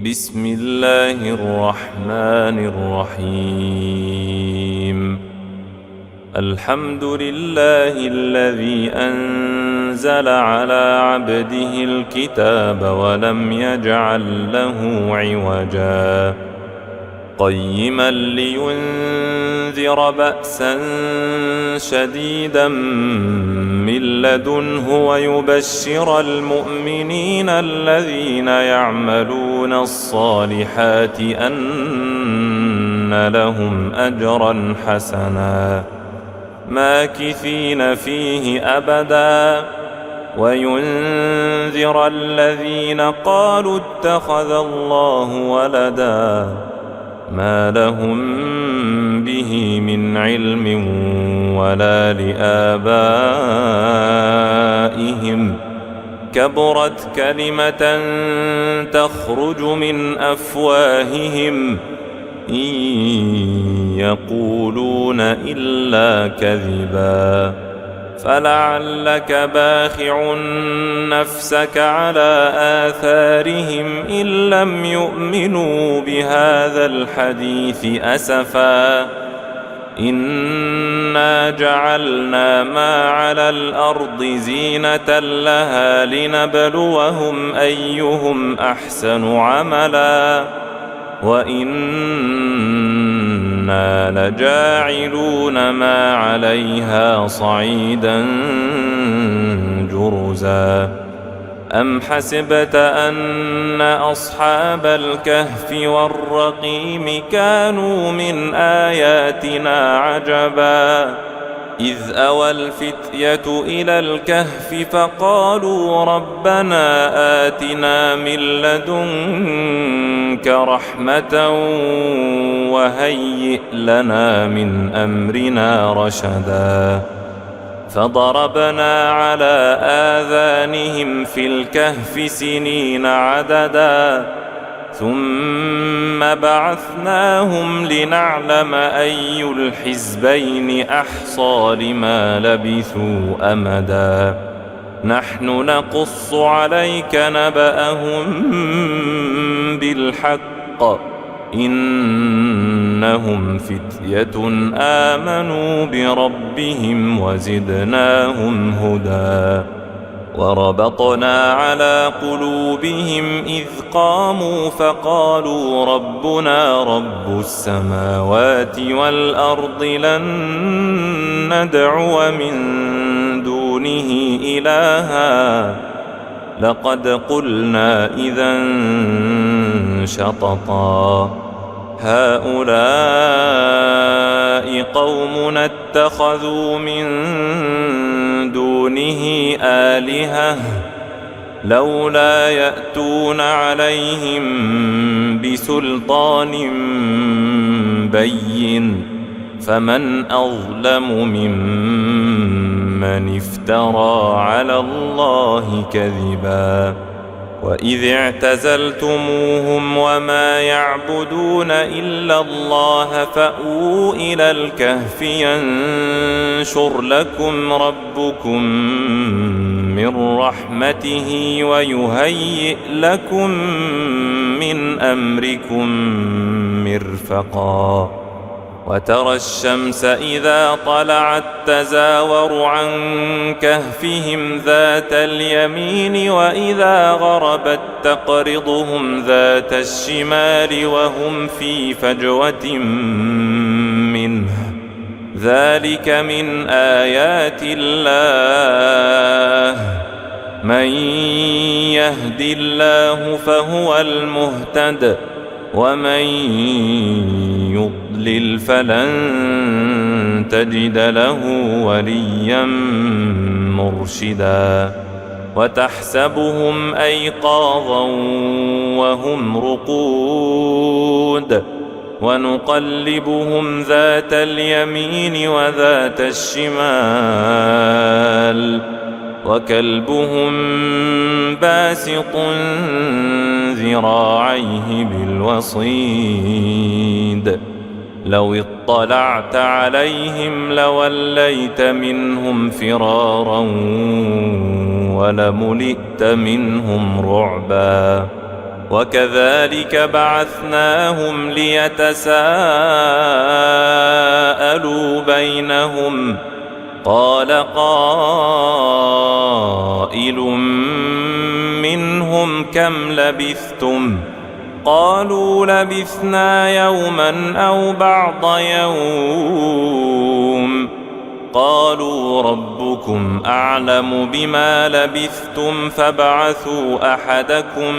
بسم الله الرحمن الرحيم. الحمد لله الذي أنزل على عبده الكتاب ولم يجعل له عوجا قيما لينذر بأسا شديدا من لدنه ويبشر المؤمنين الذين يعملون الصالحات أن لهم أجرا حسنا ماكثين فيه أبدا وينذر الذين قالوا اتخذ الله ولدا ما لهم به من علم ولا لآبائهم كبرت كلمة تخرج من أفواههم إن يقولون إلا كذبا فلعلك باخع نفسك على آثارهم إن لم يؤمنوا بهذا الحديث أسفا إنا جعلنا ما على الأرض زينة لها لنبلوهم أيهم أحسن عملا وإنا لجاعلون ما عليها صعيدا جرزا أم حسبت أن أصحاب الكهف والرقيم كانوا من آياتنا عجبا إذ أوى الفتية إلى الكهف فقالوا ربنا آتنا من لدنك رحمة وهيئ لنا من أمرنا رشدا فضربنا على آذانهم في الكهف سنين عددا ثم بعثناهم لنعلم أي الحزبين أحصى لما لبثوا أمدا نحن نقص عليك نبأهم بالحق إنهم فتية آمنوا بربهم وزدناهم هدى وربطنا على قلوبهم إذ قاموا فقالوا ربنا رب السماوات والأرض لن ندعو من دونه إلها لقد قلنا إذا شططا هؤلاء قومنا اتخذوا من دونه آلهة لولا يأتون عليهم بسلطان بين فمن أظلم ممن افترى على الله كذبا وإذ اعتزلتموهم وما يعبدون إلا الله فأووا إلى الكهف ينشر لكم ربكم من رحمته ويهيئ لكم من أمركم مرفقا وترى الشمس إذا طلعت تزاور عن كهفهم ذات اليمين وإذا غربت تقرضهم ذات الشمال وهم في فجوة منه ذلك من آيات الله من يهد الله فهو المهتد ومن يضلل فلن تجد له وليا مرشدا وتحسبهم أيقاظا وهم رقود ونقلبهم ذات اليمين وذات الشمال وكلبهم باسط ذراعيه بالوصيد لو اطلعت عليهم لوليت منهم فرارا ولملئت منهم رعبا وكذلك بعثناهم ليتساءلوا بينهم قال قائل منهم كم لبثتم قالوا لبثنا يوما أو بعض يوم قالوا ربكم أعلم بما لبثتم فابعثوا أحدكم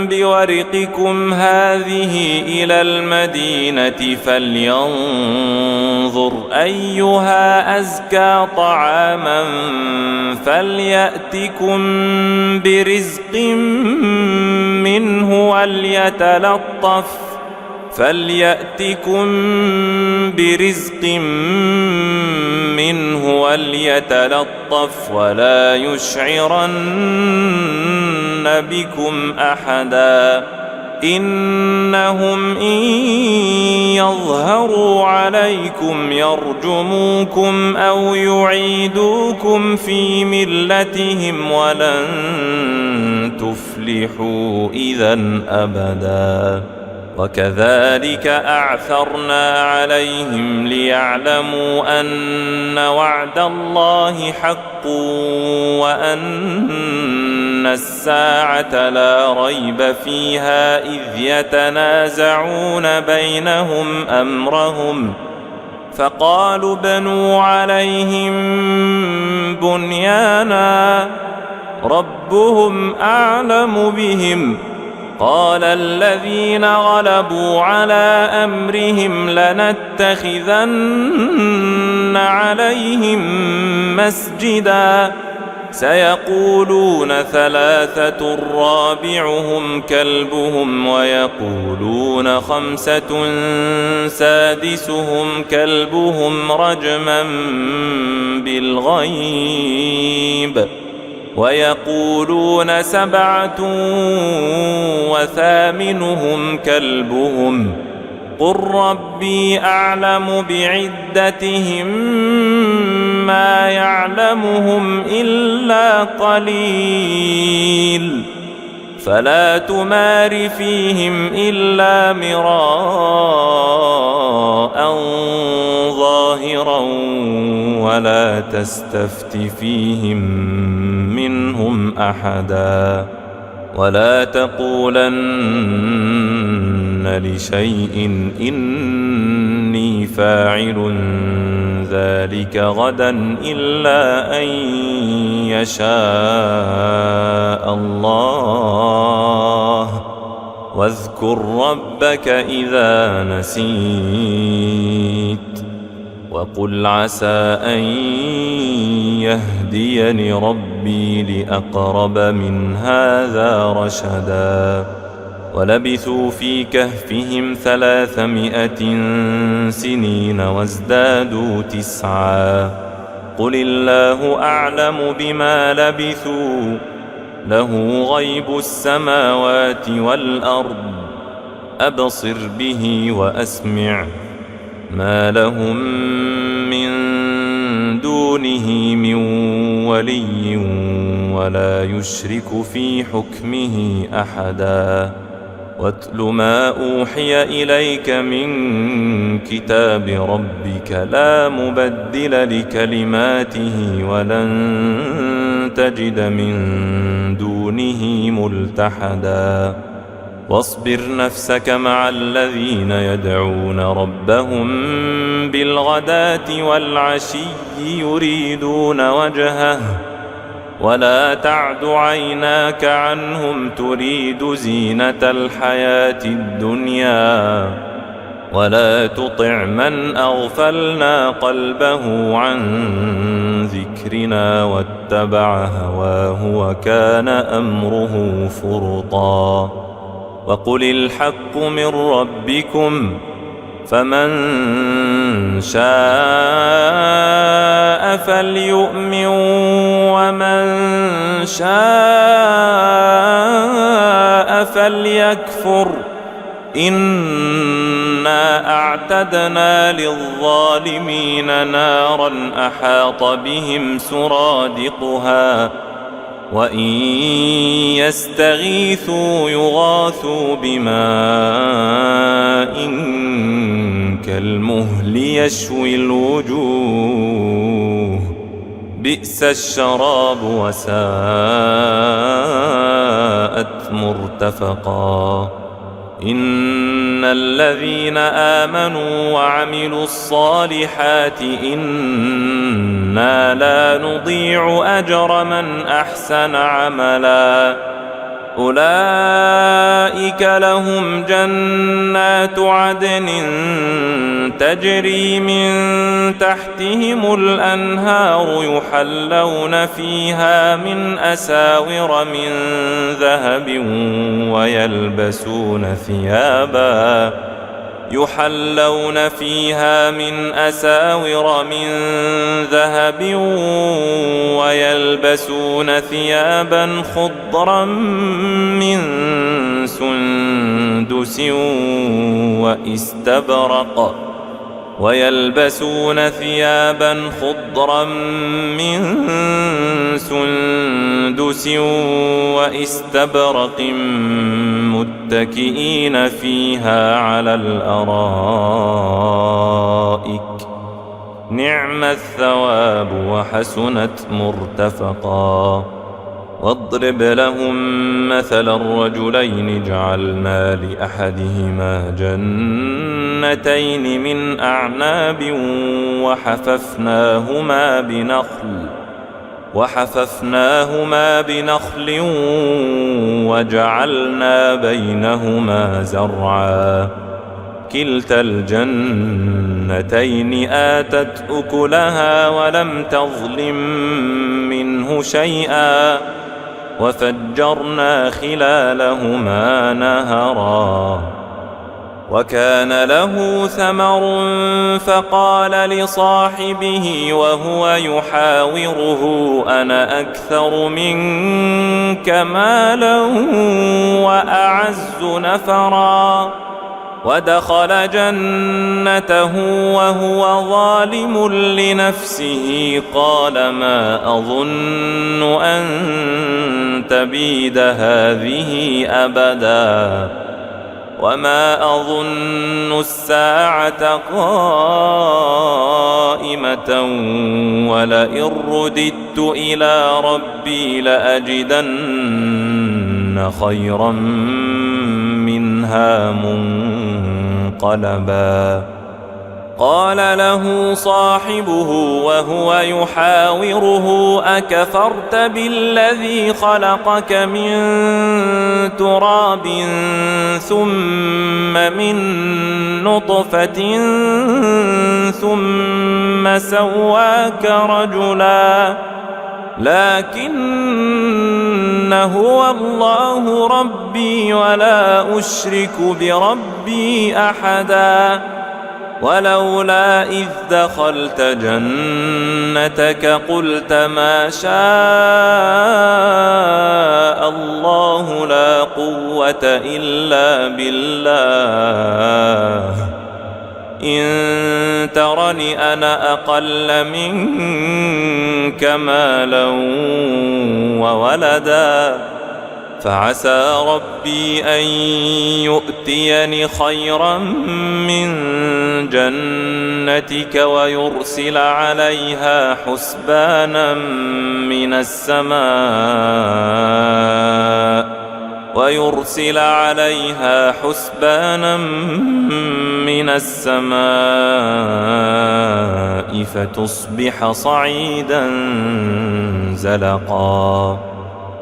بورقكم هذه إلى المدينة فلينظر أيها أزكى طعاما فليأتكم برزق منه وليتلطف ولا يشعرن بكم أحدا إنهم إن يظهروا عليكم يرجموكم أو يعيدوكم في ملتهم ولن تفلحوا إذا أبدا وكذلك أعثرنا عليهم ليعلموا أن وعد الله حق وأن الساعة لا ريب فيها إذ يتنازعون بينهم أمرهم فقالوا ابنوا عليهم بنيانا ربهم أعلم بهم قال الذين غلبوا على أمرهم لنتخذن عليهم مسجدا سيقولون ثلاثة رابعهم كلبهم ويقولون خمسة سادسهم كلبهم رجما بالغيب ويقولون سبعة وثامنهم كلبهم قل ربي أعلم بعدتهم ما يعلمهم إلا قليل فلا تمار فيهم إلا مراء ظاهرا ولا تستفت فيهم منهم أحدا ولا تقولن لشيء إني فاعل ذلك غدا إلا أن يشاء الله واذكر ربك إذا نسيت وقل عسى أن يهديني ربي لأقرب من هذا رشدا ولبثوا في كهفهم 300 سنين وازدادوا 9 قل الله أعلم بما لبثوا له غيب السماوات والأرض أبصر به وأسمع ما لهم من دونه من ولي ولا يشرك في حكمه أحدا واتل ما أوحي إليك من كتاب ربك لا مبدل لكلماته ولن تجد من دونه ملتحدا واصبر نفسك مع الذين يدعون ربهم بالغداة والعشي يريدون وجهه ولا تعد عيناك عنهم تريد زينة الحياة الدنيا ولا تطع من أغفلنا قلبه عن ذكرنا واتبع هواه وكان أمره فرطا وقل الحق من ربكم فمن شاء فليؤمن ومن شاء فليكفر إنا إنا أعتدنا للظالمين نارا أحاط بهم سرادقها وإن يستغيثوا يغاثوا بماء كالمهل يشوي الوجوه بئس الشراب وساءت مرتفقا إن الذين آمنوا وعملوا الصالحات إنا لا نضيع أجر من أحسن عملا أولئك لهم جنات عدن تجري من تحتهم الأنهار يحلون فيها من أساور من ذهب ويلبسون ثيابا خضرا من سندس واستبرق متكئين فيها على الأرائك نعم الثواب وحسنت مرتفقا واضرب لهم مثل الرجلين جعلنا لأحدهما جنتين من أعناب وحففناهما بنخل وجعلنا بينهما زرعا كلتا الجنتين آتت أكلها ولم تظلم منه شيئا وفجرنا خلالهما نهرا وكان له ثمر فقال لصاحبه وهو يحاوره أنا أكثر منك مالا وأعز نفرا ودخل جنته وهو ظالم لنفسه قال ما أظن أن تبيد هذه أبدا وما أظن الساعة قائمة ولئن رددت إلى ربي لأجدن خيرا منها منقلبا قال له صاحبه وهو يحاوره أكفرت بالذي خلقك من تراب ثم من نطفة ثم سواك رجلا لكن هو الله ربي ولا أشرك بربي أحدا ولولا إذ دخلت جنتك قلت ما شاء الله لا قوة إلا بالله إن ترني أنا أقل منك مالا وولدا فعسى ربي أن يؤتيني خيرا من جنتك ويرسل عليها حسبانا من السماء فتصبح صعيدا زلقا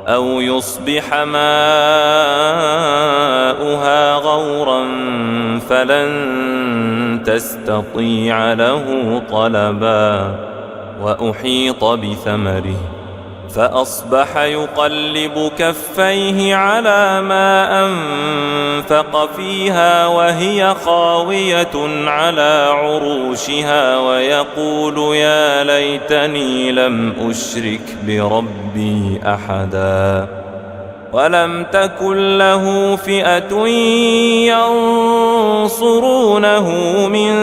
أو يصبح ماؤها غورا فلن تستطيع له طلبا وأحيط بثمره فأصبح يقلب كفيه على ما أنفق فيها وهي خاوية على عروشها ويقول يا ليتني لم أشرك بربي أحدا ولم تكن له فئة ينصرونه من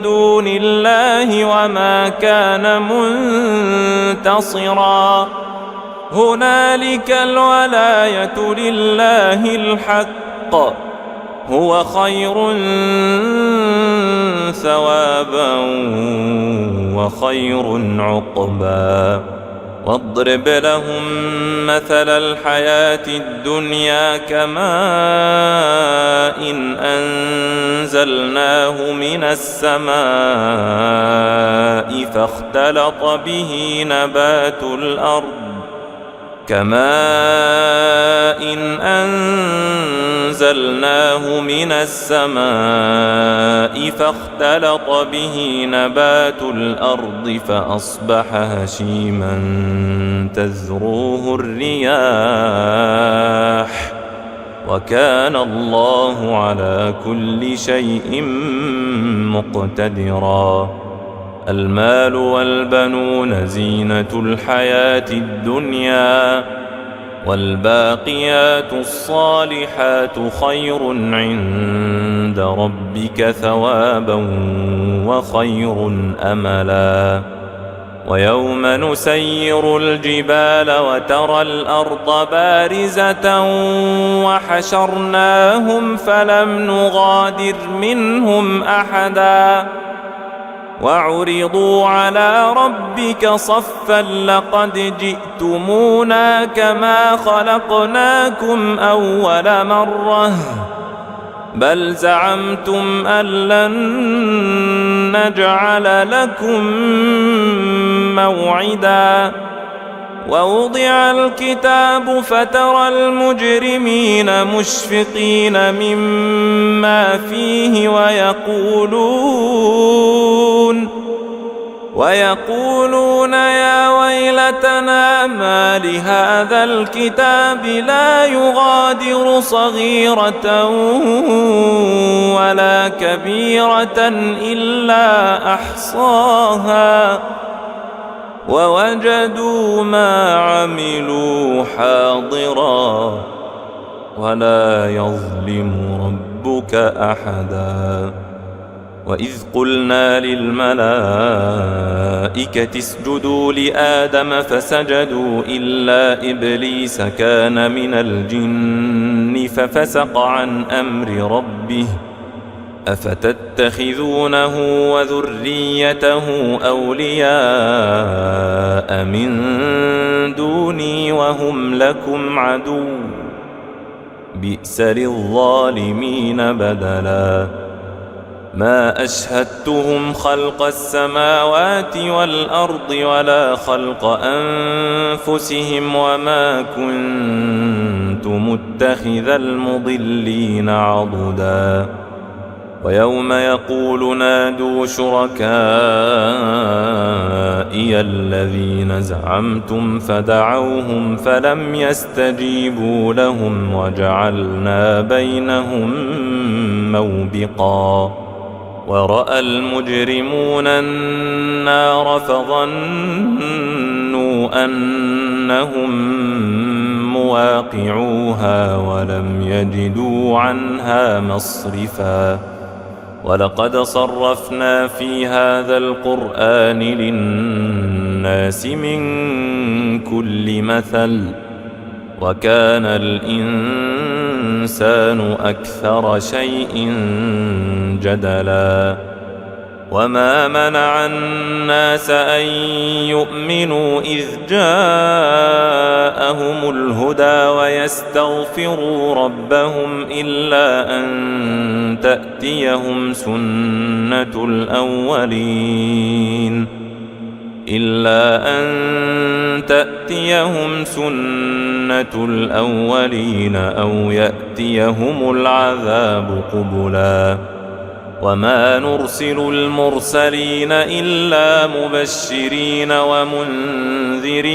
دون الله وما كان منتصرا هنالك الولاية لله الحق هو خير ثوابا وخير عقبا واضرب لهم مثل الحياة الدنيا كماء إن أنزلناه من السماء فاختلط به نبات الأرض فاختلط به نبات الأرض فأصبح هشيما تذروه الرياح وكان الله على كل شيء مقتدرا المال والبنون زينة الحياة الدنيا والباقيات الصالحات خير عند ربك ثوابا وخير أملا ويوم نسير الجبال وترى الأرض بارزة وحشرناهم فلم نغادر منهم أحدا وعرضوا على ربك صفا لقد جئتمونا كما خلقناكم أول مرة بل زعمتم أن لن نجعل لكم موعدا ووضع الكتاب فترى المجرمين مشفقين مما فيه ويقولون يا ويلتنا ما لهذا الكتاب لا يغادر صغيرة ولا كبيرة إلا أحصاها ووجدوا ما عملوا حاضرا ولا يظلم ربك أحدا وإذ قلنا للملائكة اسجدوا لآدم فسجدوا إلا إبليس كان من الجن ففسق عن أمر ربه أفتتخذونه وذريته أولياء من دوني وهم لكم عدو بئس للظالمين بدلا ما أشهدتهم خلق السماوات والأرض ولا خلق أنفسهم وما كنت متخذ المضلين عضدا ويوم يقول نادوا شركائي الذين زعمتم فدعوهم فلم يستجيبوا لهم وجعلنا بينهم موبقا ورأى المجرمون النار فظنوا أنهم مواقعوها ولم يجدوا عنها مصرفا ولقد صرفنا في هذا القرآن للناس من كل مثل وكان الإنسان أكثر شيء جدلا وما منع الناس أن يؤمنوا إذ جاءهم الهدى ويستغفروا ربهم إلا أن تأتيهم سنة الأولين أو يأتيهم العذاب قبلا وما نرسل المرسلين إلا مبشرين ومنذرين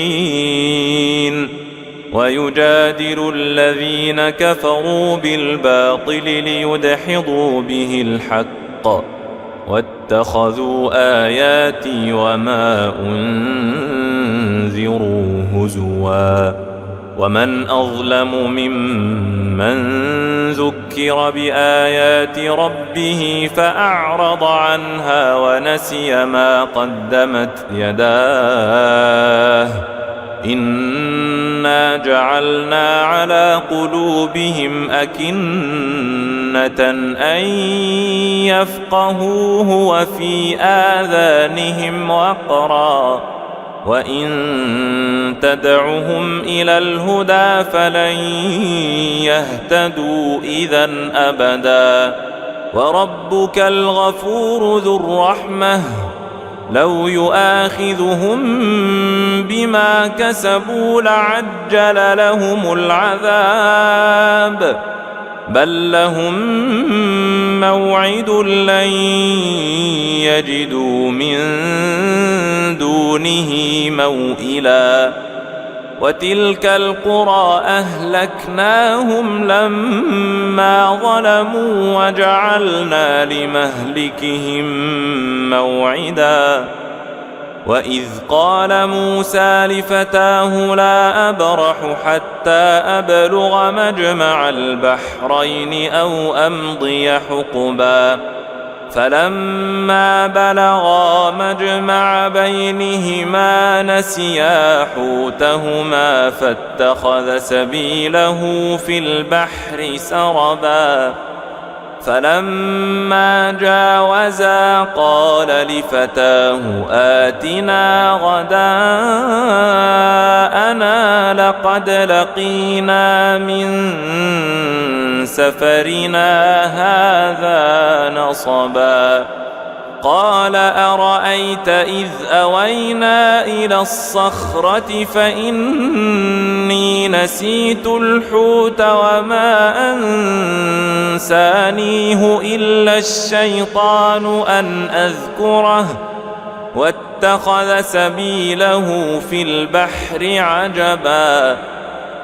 ويجادل الذين كفروا بالباطل ليدحضوا به الحق واتخذوا آياتي وما أنذروا هزوا ومن أظلم ممن ذكر بآيات ربه فأعرض عنها ونسي ما قدمت يداه إنا جعلنا على قلوبهم أكنة أن يفقهوه وفي آذانهم وقرا وإن تدعهم إلى الهدى فلن يهتدوا إذا أبدا وربك الغفور ذو الرحمة لو يؤاخذهم بما كسبوا لعجل لهم العذاب بل لهم موعد لن يجدوا من دونه موئلا وتلك القرى أهلكناهم لما ظلموا وجعلنا لمهلكهم موعدا وإذ قال موسى لفتاه لا أبرح حتى أبلغ مجمع البحرين أو أمضي حقبا فلما بلغا مجمع بينهما نسيا حوتهما فاتخذ سبيله في البحر سربا فلما جاوزا قال لفتاه آتنا غداءنا لقد لقينا من سفرنا هذا نصبا قال أرأيت إذ أوينا إلى الصخرة فإني نسيت الحوت وما أنسانيه إلا الشيطان أن أذكره واتخذ سبيله في البحر عجبا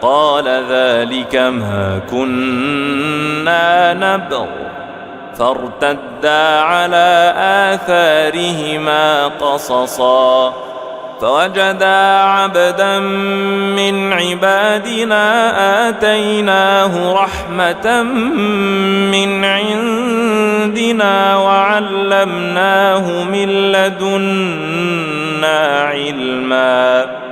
قال ذلك ما كنا نبغ فارتدا على آثارهما قصصا فوجدا عبدا من عبادنا آتيناه رحمة من عندنا وعلمناه من لدنا علما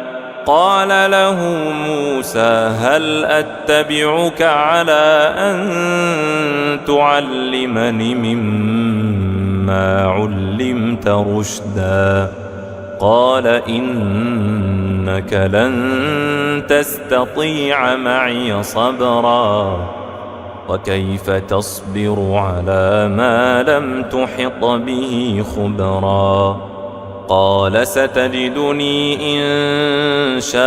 قال له موسى هل أتبعك على أن تعلمني مما علمت رشدا قال إنك لن تستطيع معي صبرا وكيف تصبر على ما لم تحط به خبرا قال ستجدني إن شاء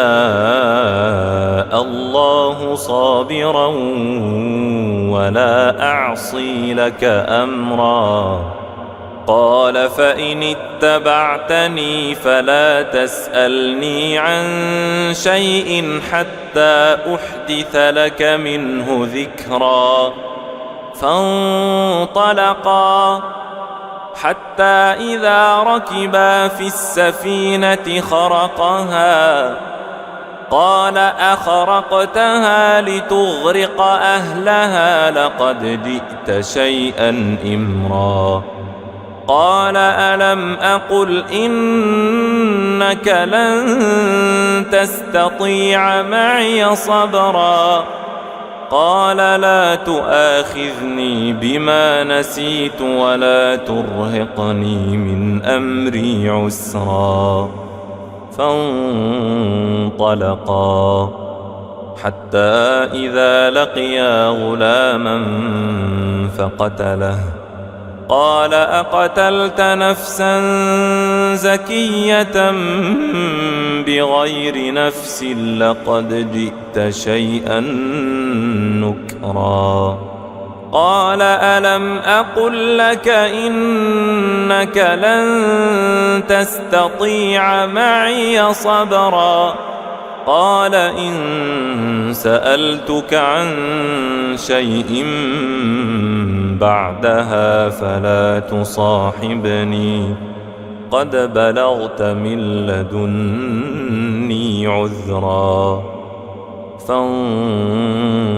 الله صابرا ولا أعصي لك أمرا قال فإن اتبعتني فلا تسألني عن شيء حتى أحدث لك منه ذكرا فانطلقا حتى إذا ركبا في السفينة خرقها قال أخرقتها لتغرق أهلها لقد جئت شيئا إمرا قال ألم أقل إنك لن تستطيع معي صبرا قال لا تؤاخذني بما نسيت ولا ترهقني من أمري عسرا فانطلقا حتى إذا لقيا غلاما فقتله قال أقتلت نفسا زكية بغير نفس لقد جئت شيئا نكرا قال ألم أقل لك إنك لن تستطيع معي صبرا قال إن سألتك عن شيء بعدها فلا تصاحبني قد بلغت من لدني عذرا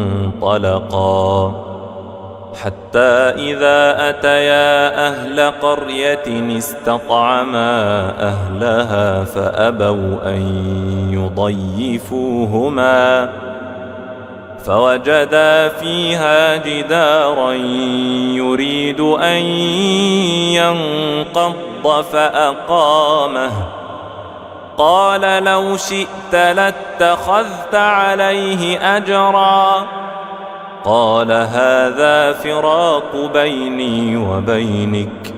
فانطلقا حتى إذا أتيا أهل قرية استطعما أهلها فأبوا أن يضيفوهما فوجدا فيها جدارا يريد أن ينقض فأقامه قال لو شئت لاتخذت عليه أجرا قال هذا فراق بيني وبينك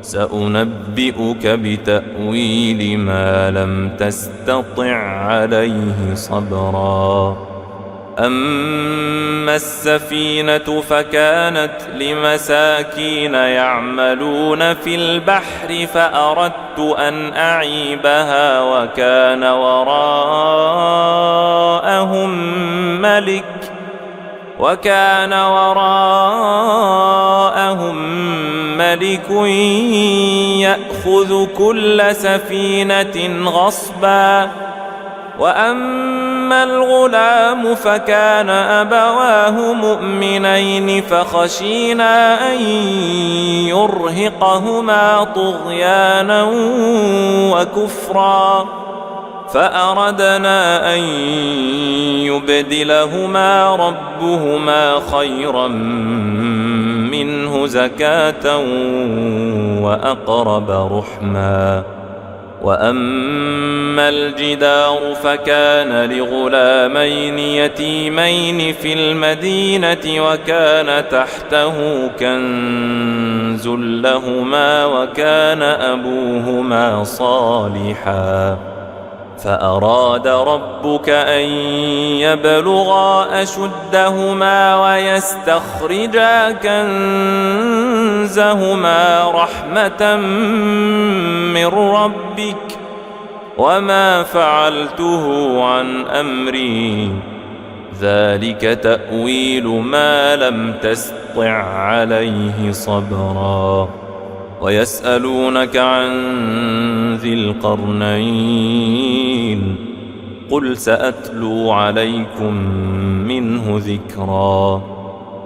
سأنبئك بتأويل ما لم تستطع عليه صبرا أما السفينة فكانت لمساكين يعملون في البحر فأردت أن أعيبها وكان وراءهم ملك يأخذ كل سفينة غصبا وأما الغلام فكان أبواه مؤمنين فخشينا أن يرهقهما طغيانا وكفرا فأردنا أن يبدلهما ربهما خيرا منه زكاة وأقرب رحما وأما الجدار فكان لغلامين يتيمين في المدينة وكان تحته كنز لهما وكان أبوهما صالحا فأراد ربك أن يبلغا أشدهما ويستخرجا كنزهما رحمة من ربك وما فعلته عن أمري ذلك تأويل ما لم تستطع عليه صبرا ويسألونك عن ذي القرنين قل سأتلو عليكم منه ذكرا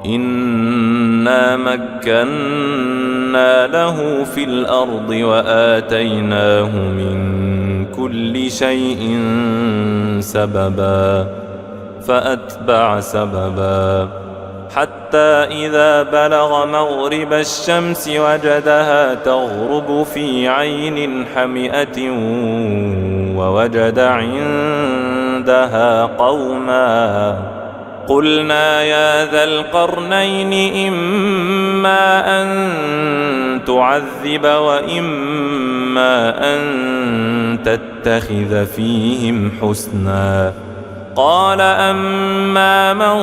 إنا مكنا له في الأرض وآتيناه من كل شيء سببا فأتبع سببا حتى إذا بلغ مغرب الشمس وجدها تغرب في عين حمئة ووجد عندها قوما قلنا يا ذا القرنين إما أن تعذب وإما أن تتخذ فيهم حسنا قال أما من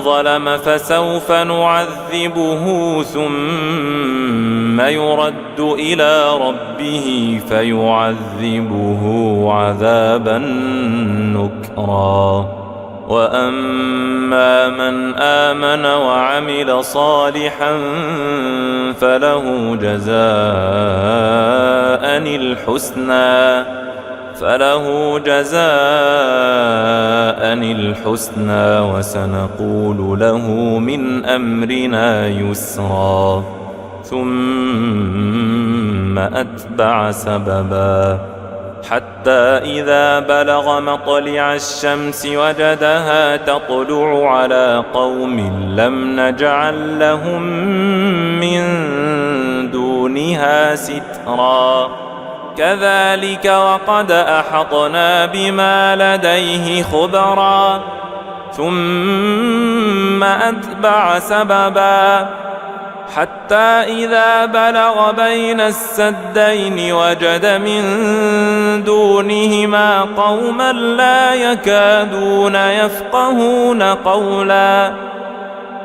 ظلم فسوف نعذبه ثم يرد إلى ربه فيعذبه عذابا نكرا وأما من آمن وعمل صالحا فله جزاء الحسنى وسنقول له من أمرنا يسرا ثم أتبع سببا حتى إذا بلغ مطلع الشمس وجدها تطلع على قوم لم نجعل لهم من دونها سترا كذلك وقد أحطنا بما لديه خبرا ثم أتبع سببا حتى إذا بلغ بين السدين وجد من دونهما قوما لا يكادون يفقهون قولا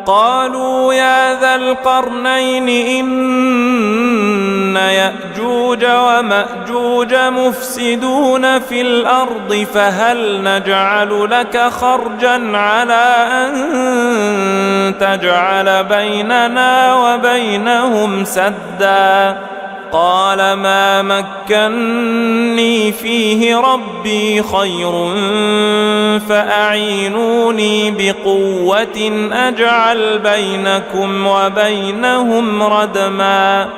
قالوا يا ذا القرنين إن يأجوج ومأجوج مفسدون في الأرض فهل نجعل لك خرجا على أن تجعل بيننا وبينهم سدا قال ما مكني فيه ربي خير فأعينوني بقوة أجعل بينكم وبينهم ردما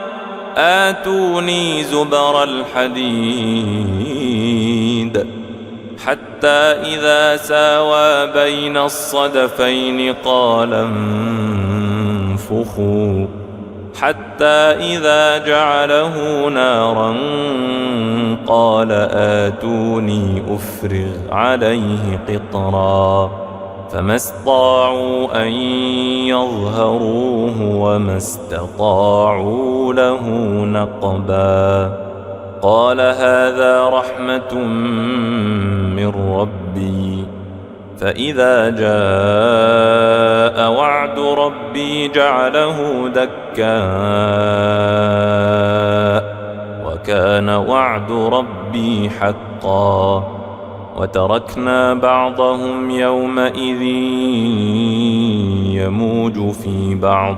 آتوني زبر الحديد حتى إذا ساوى بين الصدفين قال انفخوا حتى إذا جعله نارا قال آتوني أفرغ عليه قطرا فما استطاعوا أن يظهروه وما استطاعوا له نقبا قال هذا رحمة من ربي فإذا جاء وعد ربي جعله دكاء وكان وعد ربي حقا وتركنا بعضهم يومئذ يموج في بعض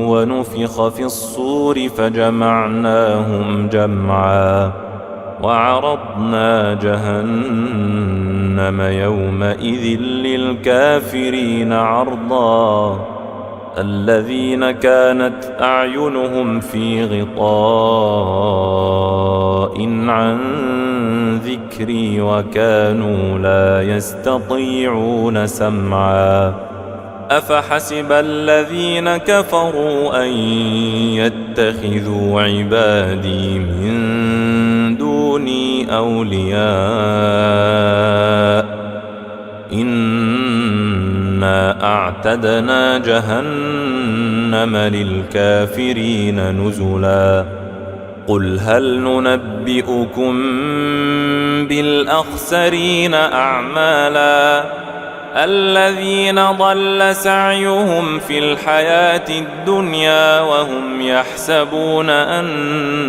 ونفخ في الصور فجمعناهم جمعا وعرضنا جهنم يومئذ للكافرين عرضا الذين كانت أعينهم في غطاء عن ذكري وكانوا لا يستطيعون سمعا أفحسب الذين كفروا أن يتخذوا عبادي من دوني أولياء إنا أعتدنا جهنم للكافرين نزلا قل هل ننبئكم بالأخسرين أعمالا الذين ضل سعيهم في الحياة الدنيا وهم يحسبون أنهم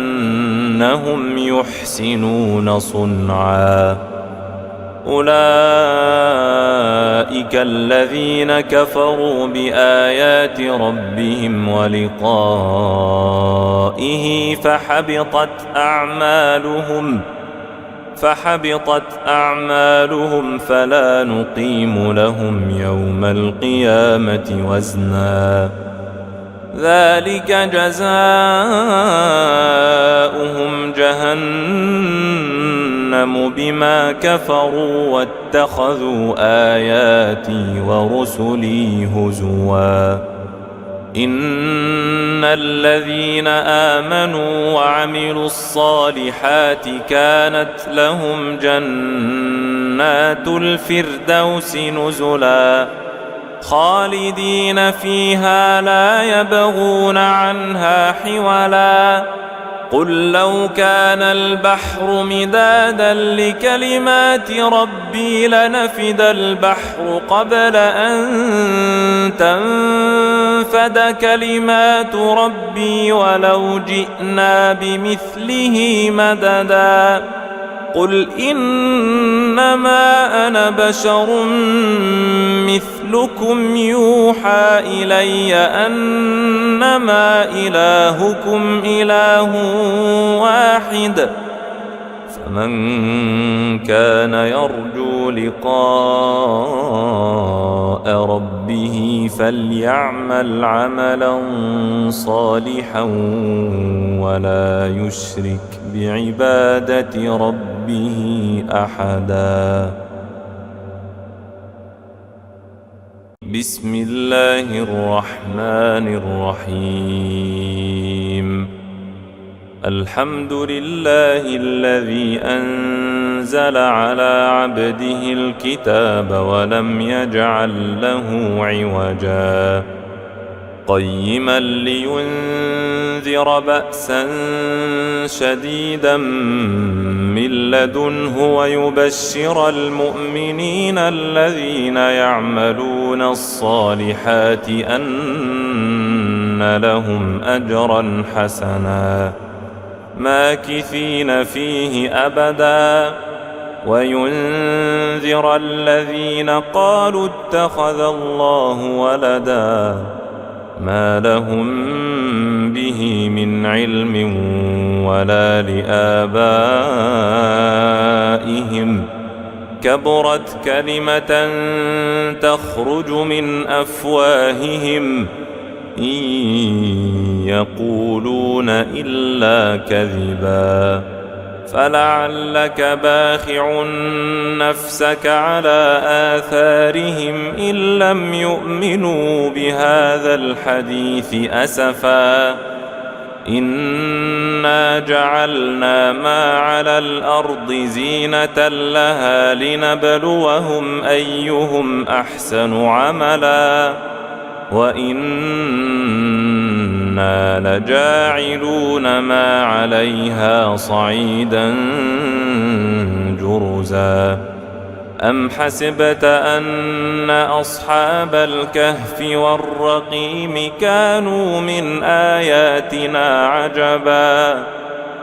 يحسنون صنعا أولئك الذين كفروا بآيات ربهم ولقائه فحبطت أعمالهم فلا نقيم لهم يوم القيامة وزنا ذلك جزاؤهم جهنم بما كفروا واتخذوا آياتي ورسلي هزوا إن الذين آمنوا وعملوا الصالحات كانت لهم جنات الفردوس نزلا خالدين فيها لا يبغون عنها حولا قل لو كان البحر مدادا لكلمات ربي لنفد البحر قبل أن تنفد كلمات ربي ولو جئنا بمثله مددا قل إنما أنا بشر مثلكم يوحى إلي أنما إلهكم إله واحد فمن كان يرجو لقاء ربه فليعمل عملا صالحا ولا يشرك بعبادة ربه أحدا بسم الله الرحمن الرحيم الحمد لله الذي أنزل على عبده الكتاب ولم يجعل له عوجا قيما لينذر بأسا شديدا من لدنه ويبشر المؤمنين الذين يعملون الصالحات أن لهم أجرا حسنا ماكثين فيه أبدا وينذر الذين قالوا اتخذ الله ولدا ما لهم به به من علم ولا لآبائهم كبرت كلمة تخرج من أفواههم إن يقولون إلا كذبا فلعلك باخع نفسك على آثارهم إن لم يؤمنوا بهذا الحديث أسفا إنا جعلنا ما على الأرض زينة لها لنبلوهم أيهم أحسن عملا وإنا لجاعلون ما عليها صعيدا جرزا أم حسبت أن أصحاب الكهف والرقيم كانوا من آياتنا عجبا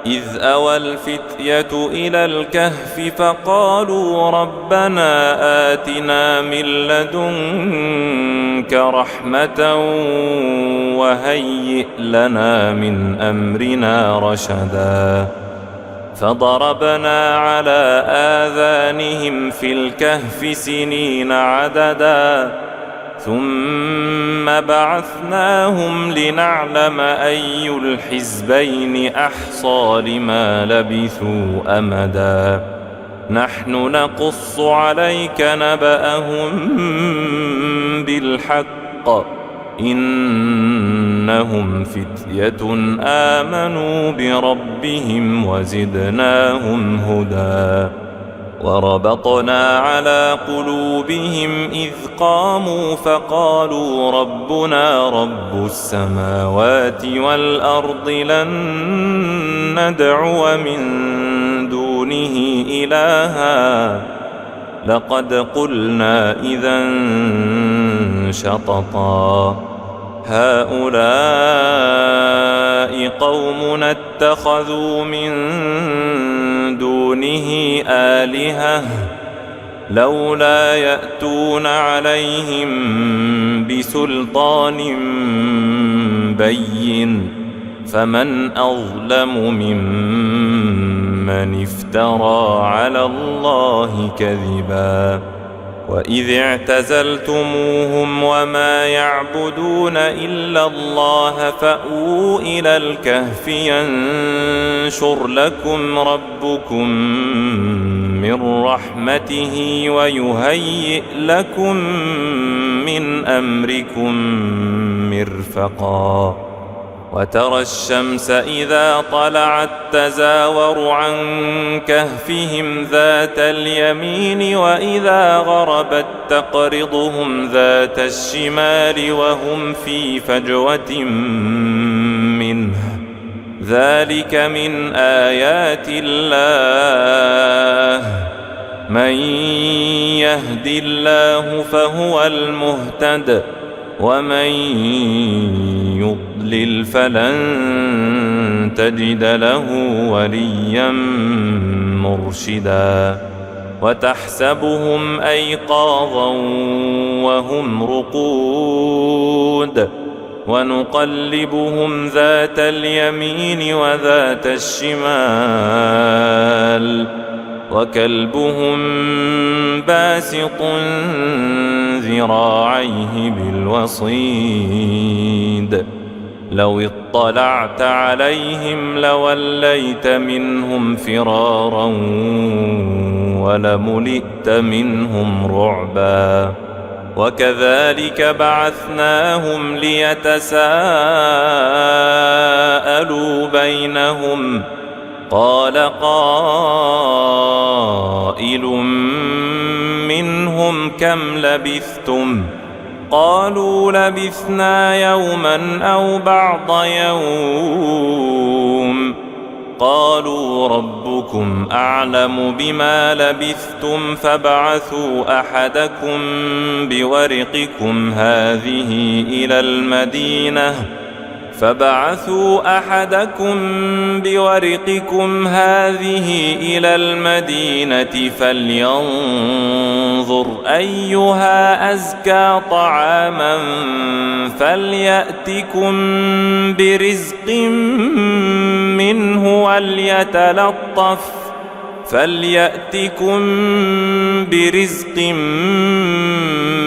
إذ أوى الفتية إلى الكهف فقالوا ربنا آتنا من لدنك رحمة وهيئ لنا من أمرنا رشدا فضربنا على آذانهم في الكهف سنين عددا ثم بعثناهم لنعلم أي الحزبين أحصى لما لبثوا أمدا نحن نقص عليك نبأهم بالحق إنهم فتية آمنوا بربهم وزدناهم هدى وربطنا على قلوبهم إذ قاموا فقالوا ربنا رب السماوات والأرض لن ندعو من دونه إلها لقد قلنا إذا شططا هؤلاء قومنا اتخذوا من دونه آلهة لولا يأتون عليهم بسلطان بين فمن أظلم ممن افترى على الله كذبا وإذ اعتزلتموهم وما يعبدون إلا الله فأووا إلى الكهف ينشر لكم ربكم من رحمته ويهيئ لكم من أمركم مرفقا وترى الشمس إذا طلعت تزاور عن كهفهم ذات اليمين وإذا غربت تقرضهم ذات الشمال وهم في فجوة منه ذلك من آيات الله من يهد الله فهو المهتد ومن يضلل فلن تجد له وليا مرشدا وتحسبهم أيقاظا وهم رقود ونقلبهم ذات اليمين وذات الشمال وكلبهم باسط ذراعيه بالوصيد لو اطلعت عليهم لوليت منهم فرارا ولملئت منهم رعبا وكذلك بعثناهم ليتساءلوا بينهم قال قائل منهم كم لبثتم قالوا لبثنا يوما أو بعض يوم قالوا ربكم أعلم بما لبثتم فابعثوا أحدكم بورقكم هذه إلى المدينة فلينظر فلينظر أيها أزكى طعاما فليأتكم برزق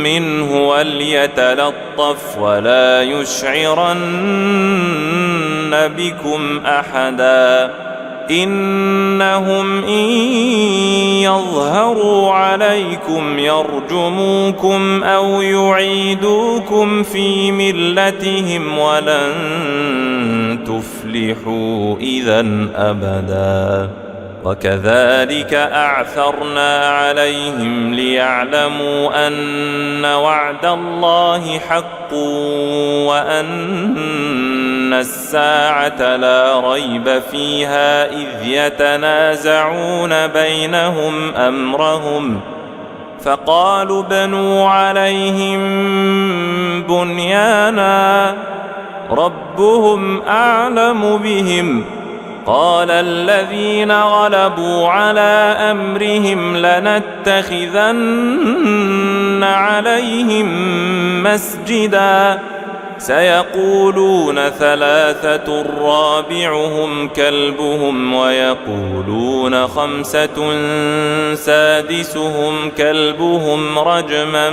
منه وليتلطف ولا يشعرن بكم أحدا إنهم إن يظهروا عليكم يرجموكم أو يعيدوكم في ملتهم ولن تفلحوا إذا أبدا وكذلك أعثرنا عليهم ليعلموا أن وعد الله حق وأن الساعة لا ريب فيها إذ يتنازعون بينهم أمرهم فقالوا بنوا عليهم بنيانا ربهم أعلم بهم قال الذين غلبوا على أمرهم لنتخذن عليهم مسجدا سيقولون ثلاثة رابعهم كلبهم ويقولون خمسة سادسهم كلبهم رجما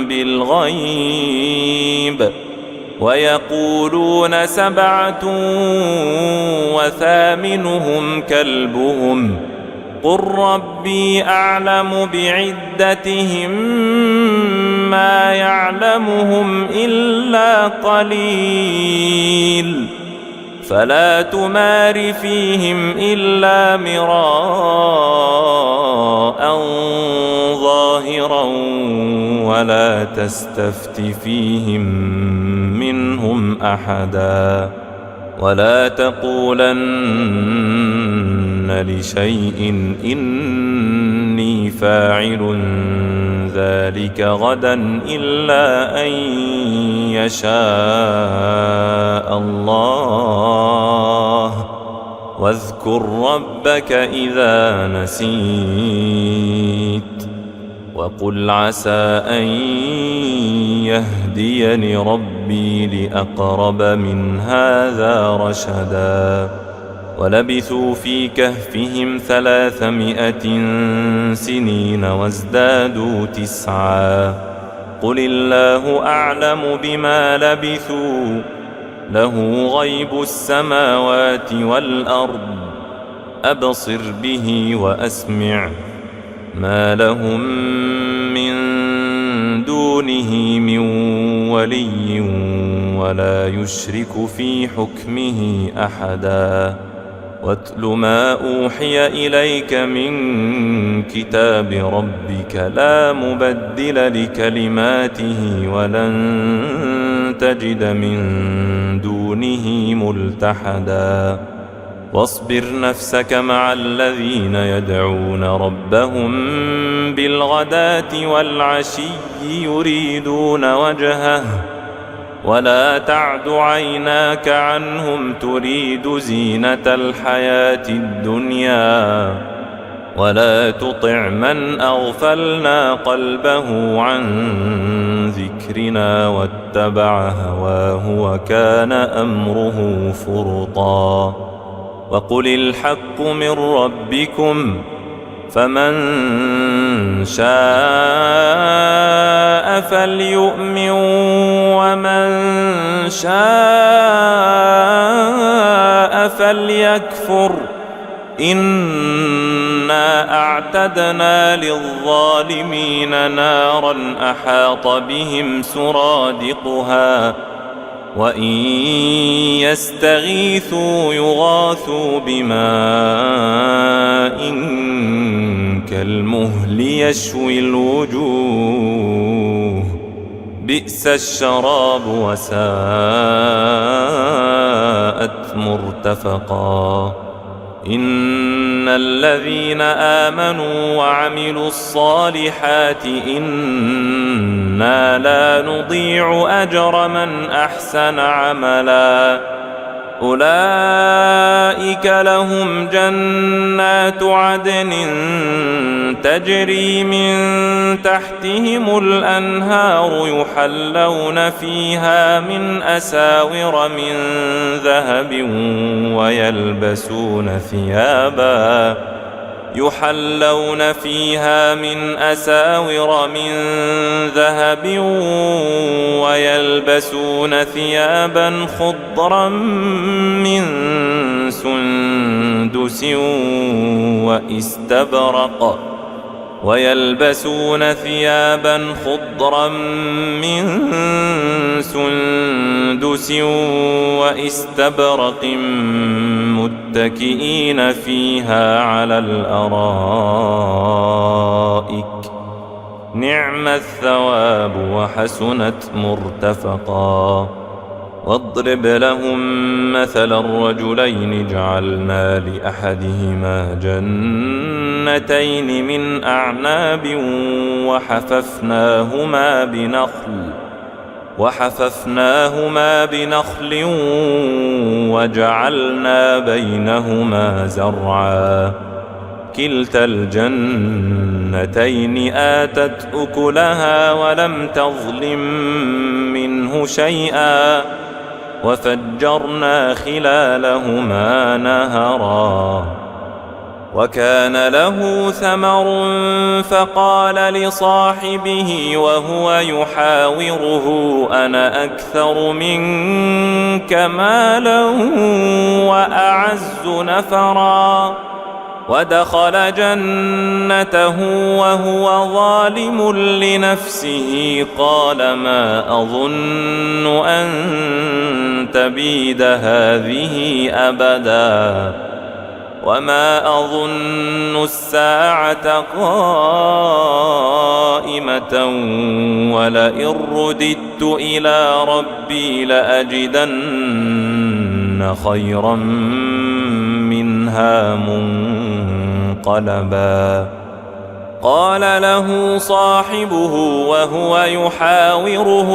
بالغيب ويقولون سبعة وثامنهم كلبهم قل ربي أعلم بعدتهم ما يعلمهم إلا قليل فلا تمار فيهم إلا مراء ظاهرا ولا تستفت فيهم منهم أحدا ولا تقولن لشيء إني فاعل ذلك غدا إلا أن يشاء الله واذكر ربك إذا نسيت وقل عسى أن يهديني ربي لأقرب من هذا رشدا ولبثوا في كهفهم 300 سنين وازدادوا 9 قل الله أعلم بما لبثوا له غيب السماوات والأرض أبصر به وأسمع ما لهم من دونه من ولي ولا يشرك في حكمه أحدا واتل ما أوحي إليك من كتاب ربك لا مبدل لكلماته ولن تجد من دونه ملتحدا واصبر نفسك مع الذين يدعون ربهم بالغداة والعشي يريدون وجهه ولا تعد عيناك عنهم تريد زينة الحياة الدنيا ولا تطع من أغفلنا قلبه عن ذكرنا واتبع هواه وكان أمره فرطا وقل الحق من ربكم فمن شاء فليؤمن ومن شاء فليكفر إنا أعتدنا للظالمين نارا أحاط بهم سرادقها وإن يستغيثوا يغاثوا بماء كالمهل يشوي الوجوه بئس الشراب وساءت مرتفقا إن الذين آمنوا وعملوا الصالحات إنا لا نضيع أجر من أحسن عملا أولئك لهم جنات عدن تجري من تحتهم الأنهار يحلون فيها من أساور من ذهب ويلبسون ثيابا خضرا من سندس واستبرق متكئين فيها على الأرائك نعم الثواب وحسنت مرتفقا. واضرب لهم مثل الرجلين جعلنا لأحدهما جنتين من أعناب وحففناهما بنخل وجعلنا بينهما زرعا كلتا الجنتين آتت أكلها ولم تظلم منه شيئا وفجرنا خلالهما نهرا. وكان له ثمر فقال لصاحبه وهو يحاوره أنا أكثر منك مالا وأعز نفرا. ودخل جنته وهو ظالم لنفسه قال ما أظن أن تبيد هذه أبدا وما أظن الساعة قائمة ولئن رددت إلى ربي لأجدن خيرا منها منقلبا. قال له صاحبه وهو يحاوره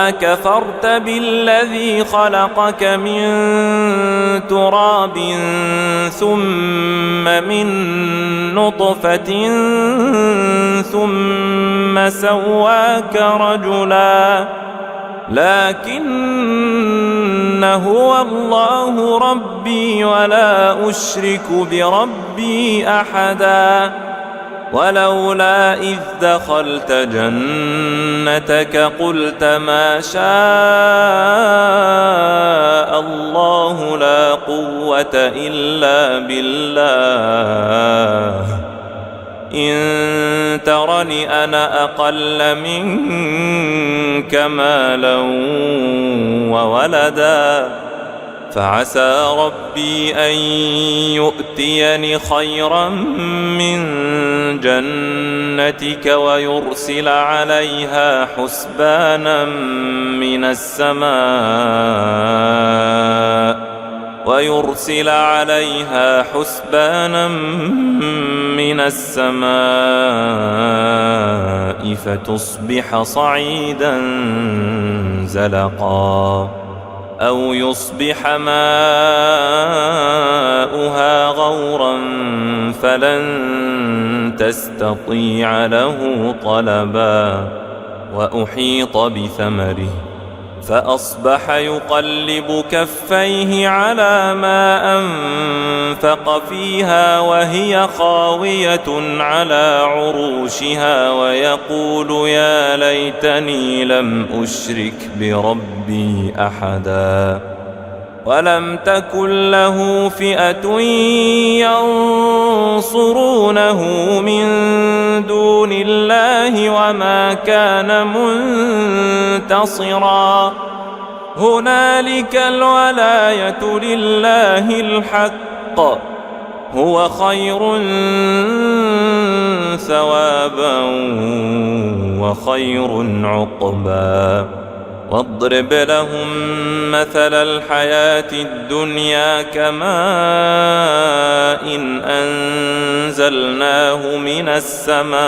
أكفرت بالذي خلقك من تراب ثم من نطفة ثم سواك رجلا لكن هو الله ربي ولا أشرك بربي أحدا. ولولا إذ دخلت جنتك قلت ما شاء الله لا قوة إلا بالله إن ترني أنا أقل منك مالا وولدا فعسى ربي أن يؤتيني خيرا من جنتك ويرسل عليها حسبانا من السماء فتصبح صعيدا زلقا أو يصبح ماؤها غورا فلن تستطيع له طلبا. وأحيط بثمره فأصبح يقلب كفيه على ما أنفق فيها وهي خاوية على عروشها ويقول يا ليتني لم أشرك بربي أحدا. ولم تكن له فئة ينصرونه من دون الله وما كان منتصرا. هنالك الولاية لله الحق هو خير ثوابا وخير عقبا. واضرب لهم مثل الحياة الدنيا كماء إن أنزلناه من السماء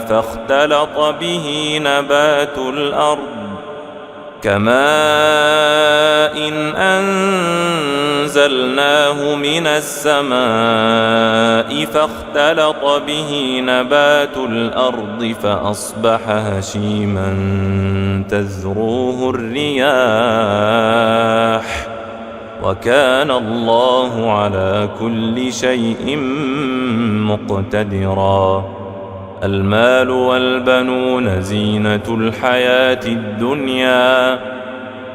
فاختلط به كماء أنزلناه من السماء فاختلط به نبات الأرض فأصبح هشيما تذروه الرياح وكان الله على كل شيء مقتدرا. المال والبنون زينة الحياة الدنيا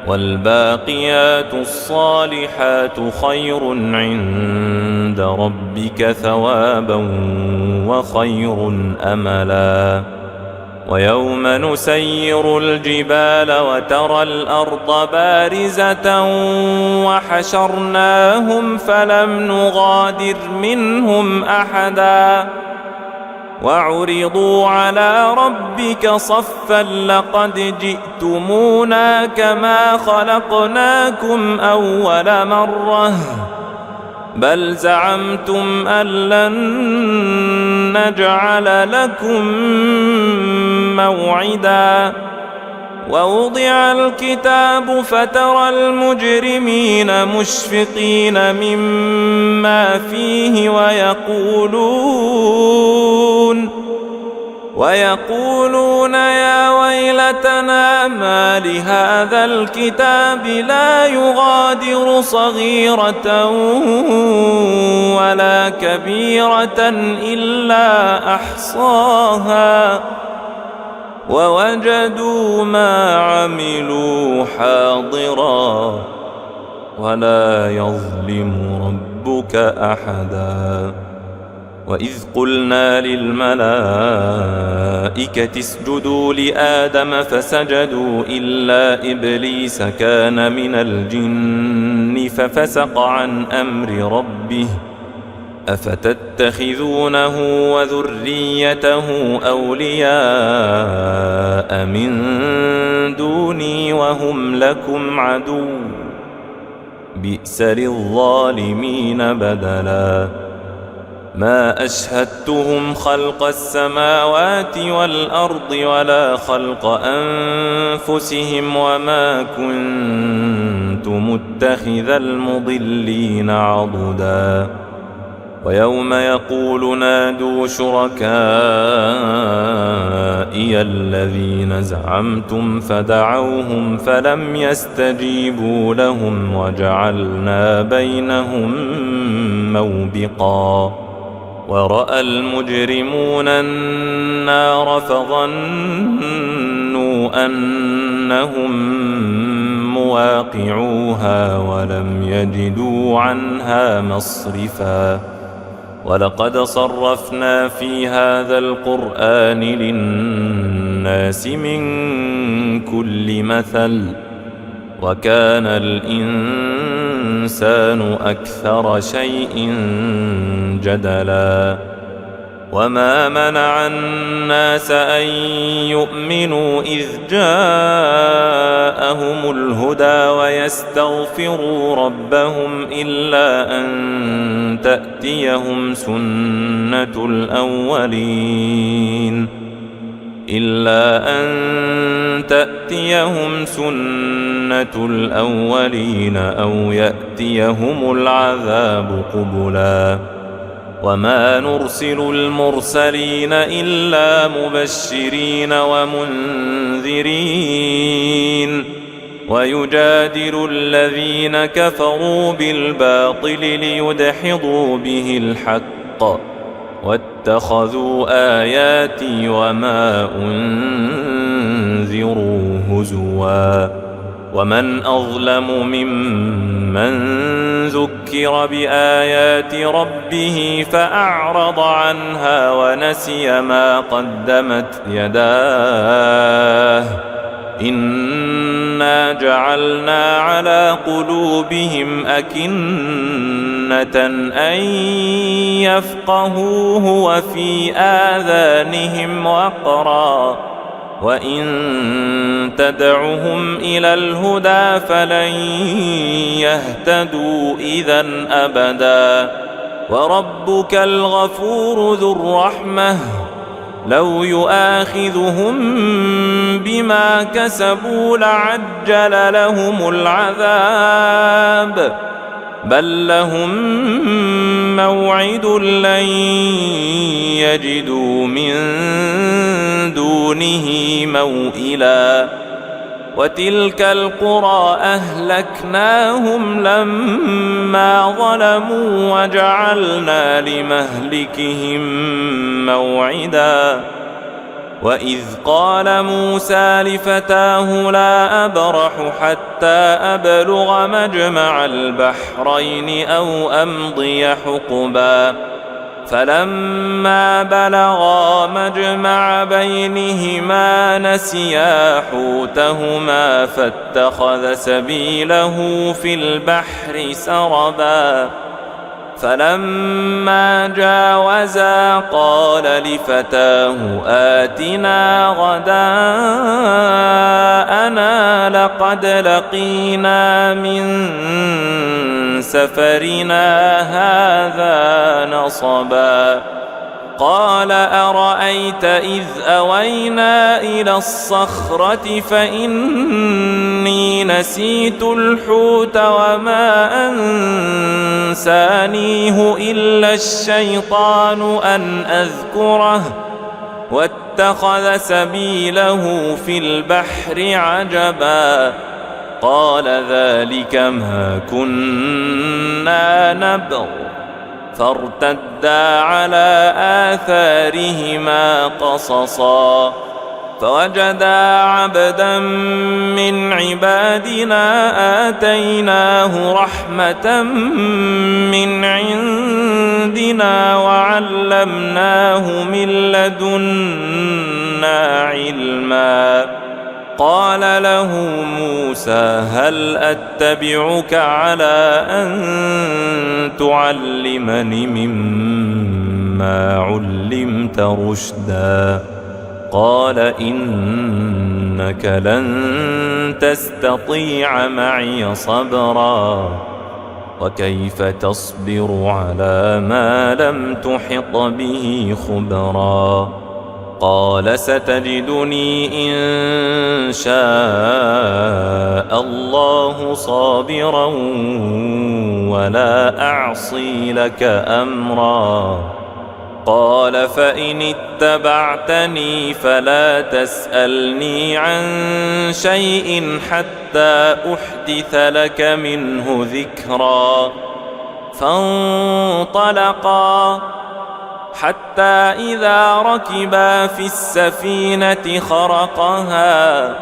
والباقيات الصالحات خير عند ربك ثوابا وخير أملا. ويوم نسير الجبال وترى الأرض بارزة وحشرناهم فلم نغادر منهم أحدا وعرضوا على ربك صفا لقد جئتمونا كما خلقناكم أول مرة بل زعمتم أن لن نجعل لكم موعدا. ووضع الكتاب فترى المجرمين مشفقين مما فيه ويقولون يا ويلتنا ما لهذا الكتاب لا يغادر صغيرة ولا كبيرة إلا أحصاها ووجدوا ما عملوا حاضرا ولا يظلم ربك أحدا. وإذ قلنا للملائكة اسجدوا لآدم فسجدوا إلا إبليس كان من الجن ففسق عن أمر ربه أفتتخذونه وذريته أولياء من دوني وهم لكم عدو بئس للظالمين بدلا. ما أشهدتهم خلق السماوات والأرض ولا خلق أنفسهم وما كنت متخذ المضلين عضدا. ويوم يقول نادوا شركائي الذين زعمتم فدعوهم فلم يستجيبوا لهم وجعلنا بينهم موبقا. ورأى المجرمون النار فظنوا أنهم مواقعوها ولم يجدوا عنها مصرفا. ولقد صرفنا في هذا القرآن للناس من كل مثل وكان الإنسان أكثر شيء جدلا. وما منع الناس أن يؤمنوا إذ جاءهم الهدى ويستغفروا ربهم إلا أن تأتيهم سنة الأولين أو يأتيهم العذاب قبلا. وما نرسل المرسلين إلا مبشرين ومنذرين ويجادل الذين كفروا بالباطل ليدحضوا به الحق واتخذوا آياتي وما أنذروا هزوا. ومن أظلم ممن ذكر بآيات ربه فأعرض عنها ونسي ما قدمت يداه إنا جعلنا على قلوبهم أكنة أن يفقهوه وفي آذانهم وقرا وإن تدعهم إلى الهدى فلن يهتدوا إذا أبدا. وربك الغفور ذو الرحمة لو يؤاخذهم بما كسبوا لعجل لهم العذاب بل لهم موعد لن يجدوا من دونه موئلا وتلك القرى أهلكناهم لما ظلموا وجعلنا لمهلكهم موعدا وإذ قال موسى لفتاه لا أبرح حتى أبلغ مجمع البحرين أو أمضي حقبا فلما بلغا مجمع بينهما نسيا حوتهما فاتخذ سبيله في البحر سربا فلما جاوزا قال لفتاه آتنا غداءنا لقد لقينا من سفرنا هذا نصبا قال أرأيت إذ أوينا إلى الصخرة فإني نسيت الحوت وما أنسانيه إلا الشيطان أن أذكره واتخذ سبيله في البحر عجبا قال ذلك ما كنا نبغ فارتدا على آثارهما قصصا فوجدا عبدا من عبادنا آتيناه رحمة من عندنا وعلمناه من لدنا علما قال له موسى هل أتبعك على أن تعلمني مما علمت رشدا قال إنك لن تستطيع معي صبرا وكيف تصبر على ما لم تحط به خبرا قال ستجدني إن شاء الله صابرا ولا أعصي لك أمرا قال فإن اتبعتني فلا تسألني عن شيء حتى أحدث لك منه ذكرا فانطلقا حتى إذا ركبا في السفينة خرقها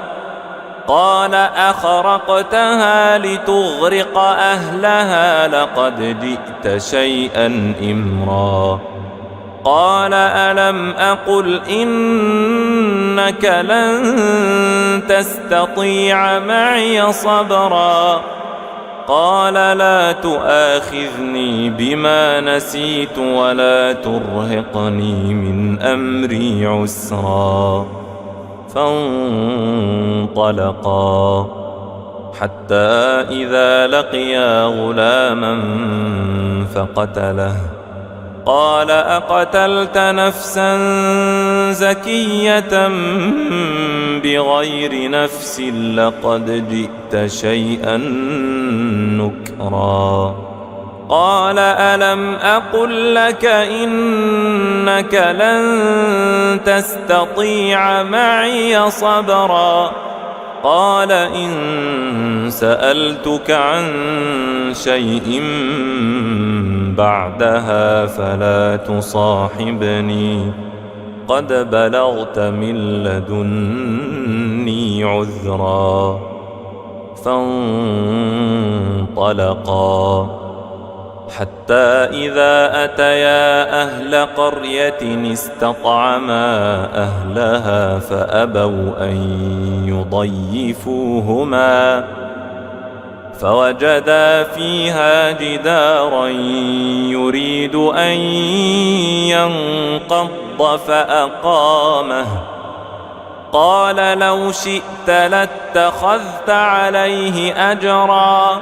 قال أخرقتها لتغرق أهلها لقد جئت شيئا إمرا قال ألم أقل إنك لن تستطيع معي صبرا قال لا تؤاخذني بما نسيت ولا ترهقني من أمري عسرا فانطلقا حتى إذا لقيا غلاما فقتله قال أقتلت نفسا زكية بغير نفس لقد جئت شيئا نكرا قال ألم أقل لك إنك لن تستطيع معي صبرا قال إن سألتك عن شيء بعدها فلا تصاحبني قد بلغت من لدني عذرا فانطلقا حتى إذا أتيا أهل قرية استطعما أهلها فأبوا أن يضيفوهما فوجدا فيها جدارا يريد أن ينقض فأقامه قال لو شئت لاتخذت عليه أجرا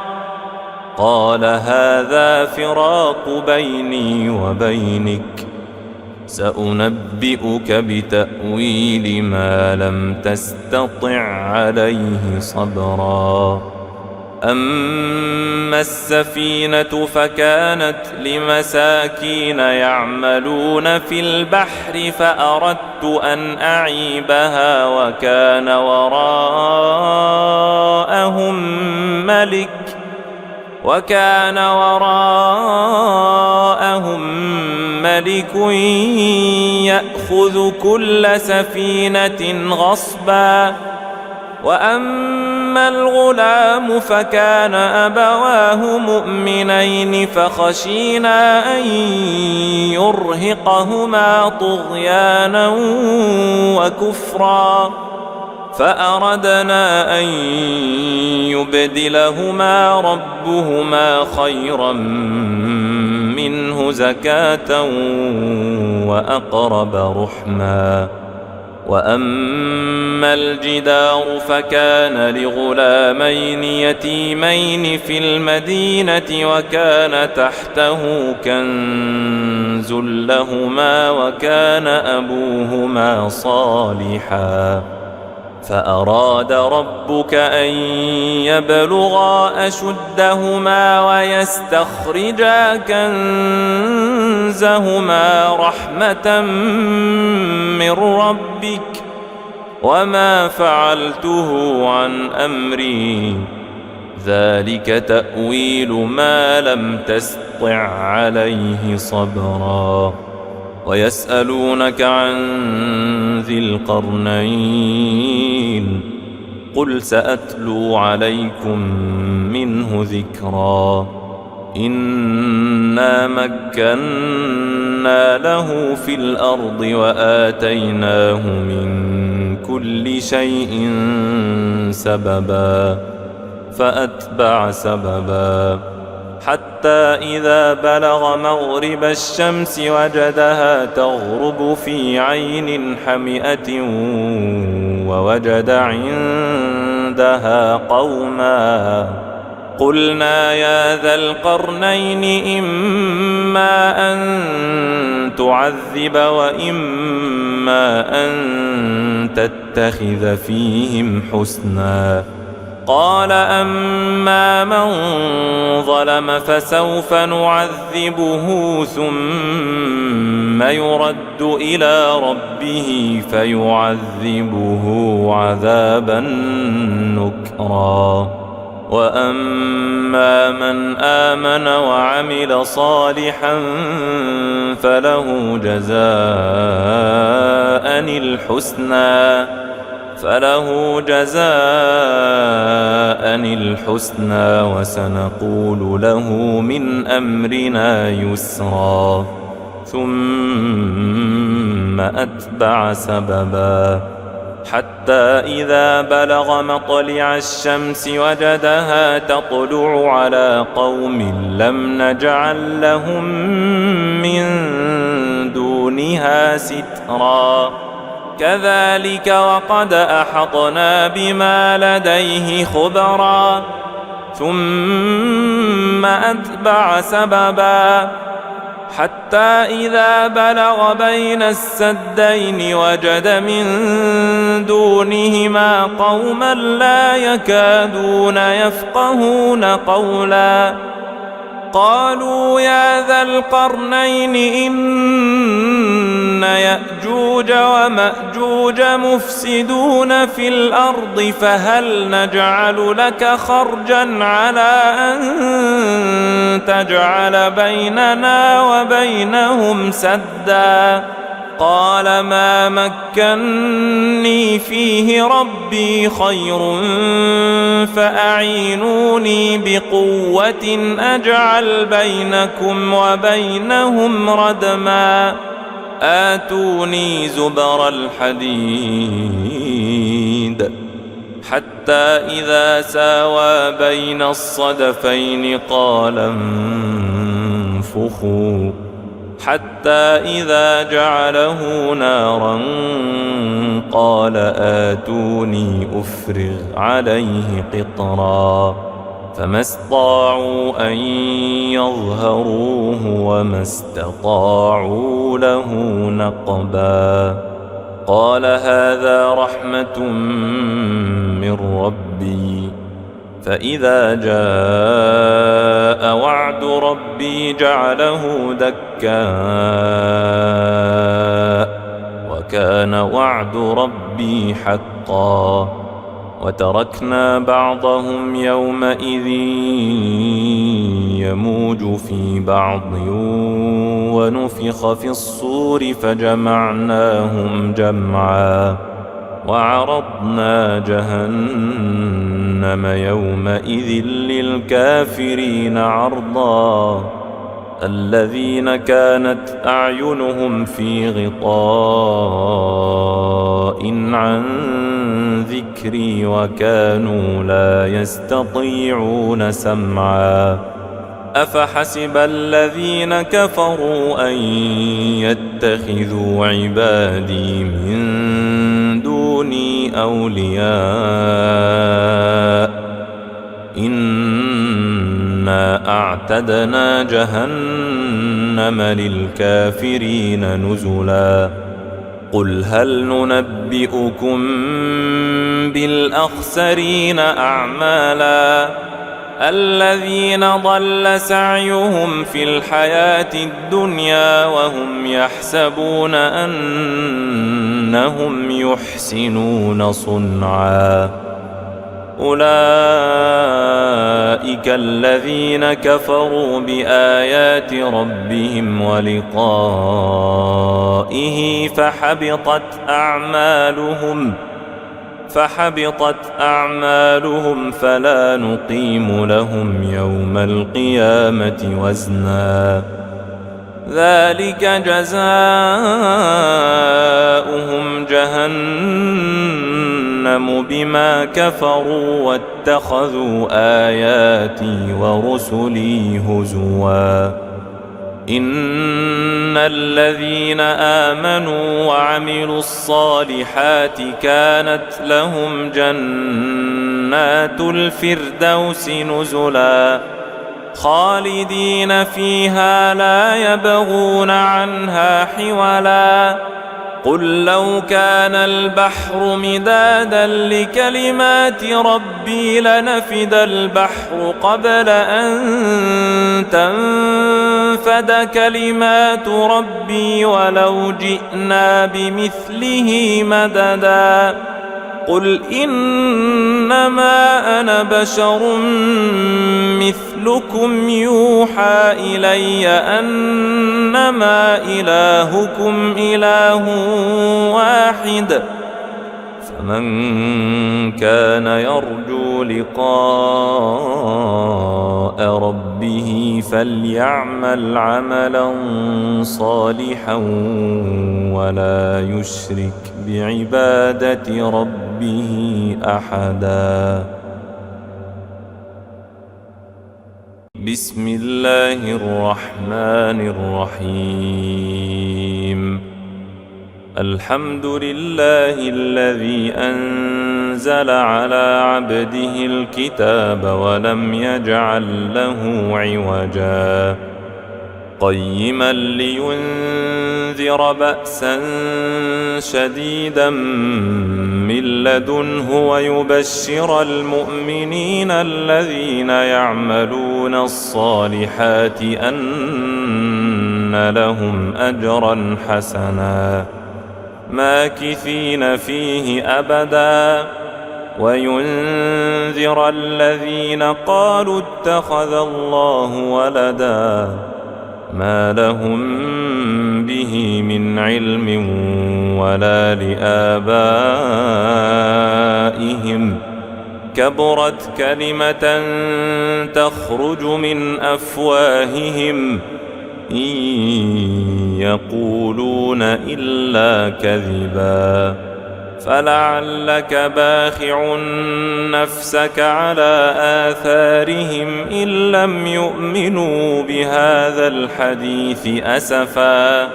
قال هذا فراق بيني وبينك سأنبئك بتأويل ما لم تستطع عليه صبرا أما السفينة فكانت لمساكين يعملون في البحر فأردت أن أعيبها وكان وراءهم ملك يأخذ كل سفينة غصبا وأما الغلام فكان أبواه مؤمنين فخشينا أن يرهقهما طغيانا وكفرا فأردنا أن يبدلهما ربهما خيرا منه زكاة وأقرب رحما وأما الجدار فكان لغلامين يتيمين في المدينة وكان تحته كنز لهما وكان أبوهما صالحا فأراد ربك أن يبلغا أشدهما ويستخرجا كنزهما رحمة من ربك وما فعلته عن أمري ذلك تأويل ما لم تسطع عليه صبرا ويسألونك عن ذي القرنين قل سأتلو عليكم منه ذكرا إنا مكنا له في الأرض وآتيناه من كل شيء سببا فأتبع سببا حتى إذا بلغ مغرب الشمس وجدها تغرب في عين حمئة ووجد عندها قوما قلنا يا ذا القرنين إما أن تعذب وإما أن تتخذ فيهم حسنا قال أما من ظلم فسوف نعذبه ثم يرد إلى ربه فيعذبه عذابا نكرا وأما من آمن وعمل صالحا فله جزاء الحسنى وسنقول له من أمرنا يسرا ثم أتبع سببا حتى إذا بلغ مطلع الشمس وجدها تطلع على قوم لم نجعل لهم من دونها سترا كذلك وقد أحطنا بما لديه خبرا ثم أتبع سببا حتى إذا بلغ بين السدين وجد من دونهما قوما لا يكادون يفقهون قولا قالوا يا ذا القرنين إن يأجوج ومأجوج مفسدون في الأرض فهل نجعل لك خرجا على أن تجعل بيننا وبينهم سدا قال ما مكني فيه ربي خير فأعينوني بقوة أجعل بينكم وبينهم ردما آتوني زبر الحديد حتى إذا ساوى بين الصدفين قال انفخوا حتى إذا جعله نارا قال آتوني أفرغ عليه قطرا فما استطاعوا أن يظهروه وما استطاعوا له نقبا. قال هذا رحمة من ربي فإذا جاء وعد ربي جعله دكاء وكان وعد ربي حقا. وتركنا بعضهم يومئذ يموج في بعض ونفخ في الصور فجمعناهم جمعا وعرضنا جهنم يومئذ للكافرين عرضا. الذين كانت أعينهم في غطاء عن ذكري وكانوا لا يستطيعون سمعا. أفحسب الذين كفروا أن يتخذوا عبادي من دوني أولياء إنا أعتدنا جهنم للكافرين نزلا. قل هل ننبئكم بالأخسرين أعمالا الذين ضل سعيهم في الحياة الدنيا وهم يحسبون أنهم يحسنون صنعا. أولئك الذين كفروا بآيات ربهم ولقائه فحبطت أعمالهم فلا نقيم لهم يوم القيامة وزنا. ذلك جزاؤهم جهنم بما كفروا واتخذوا آياتي ورسلي هزوا. إن الذين آمنوا وعملوا الصالحات كانت لهم جنات الفردوس نزلا خالدين فيها لا يبغون عنها حولا. قل لو كان البحر مدادا لكلمات ربي لنفد البحر قبل أن تنفد كلمات ربي ولو جئنا بمثله مددا. قل إنما أنا بشر مثلكم يوحى إلي أنما إلهكم إله واحد فمن كان يرجو لقاء ربه فليعمل عملا صالحا ولا يشرك بعبادة ربه أحدا. بسم الله الرحمن الرحيم. الحمد لله الذي أنزل على عبده الكتاب ولم يجعل له عوجا قيما لينذر بأسا شديدا من لدنه ويبشر المؤمنين الذين يعملون الصالحات أن لهم أجرا حسنا ماكثين فيه أبدا وينذر الذين قالوا اتخذ الله ولدا ما لهم به من علم ولا لآبائهم كبرت كلمة تخرج من أفواههم إن يقولون إلا كذبا فلعلك باخع نفسك على آثارهم إن لم يؤمنوا بهذا الحديث أسفا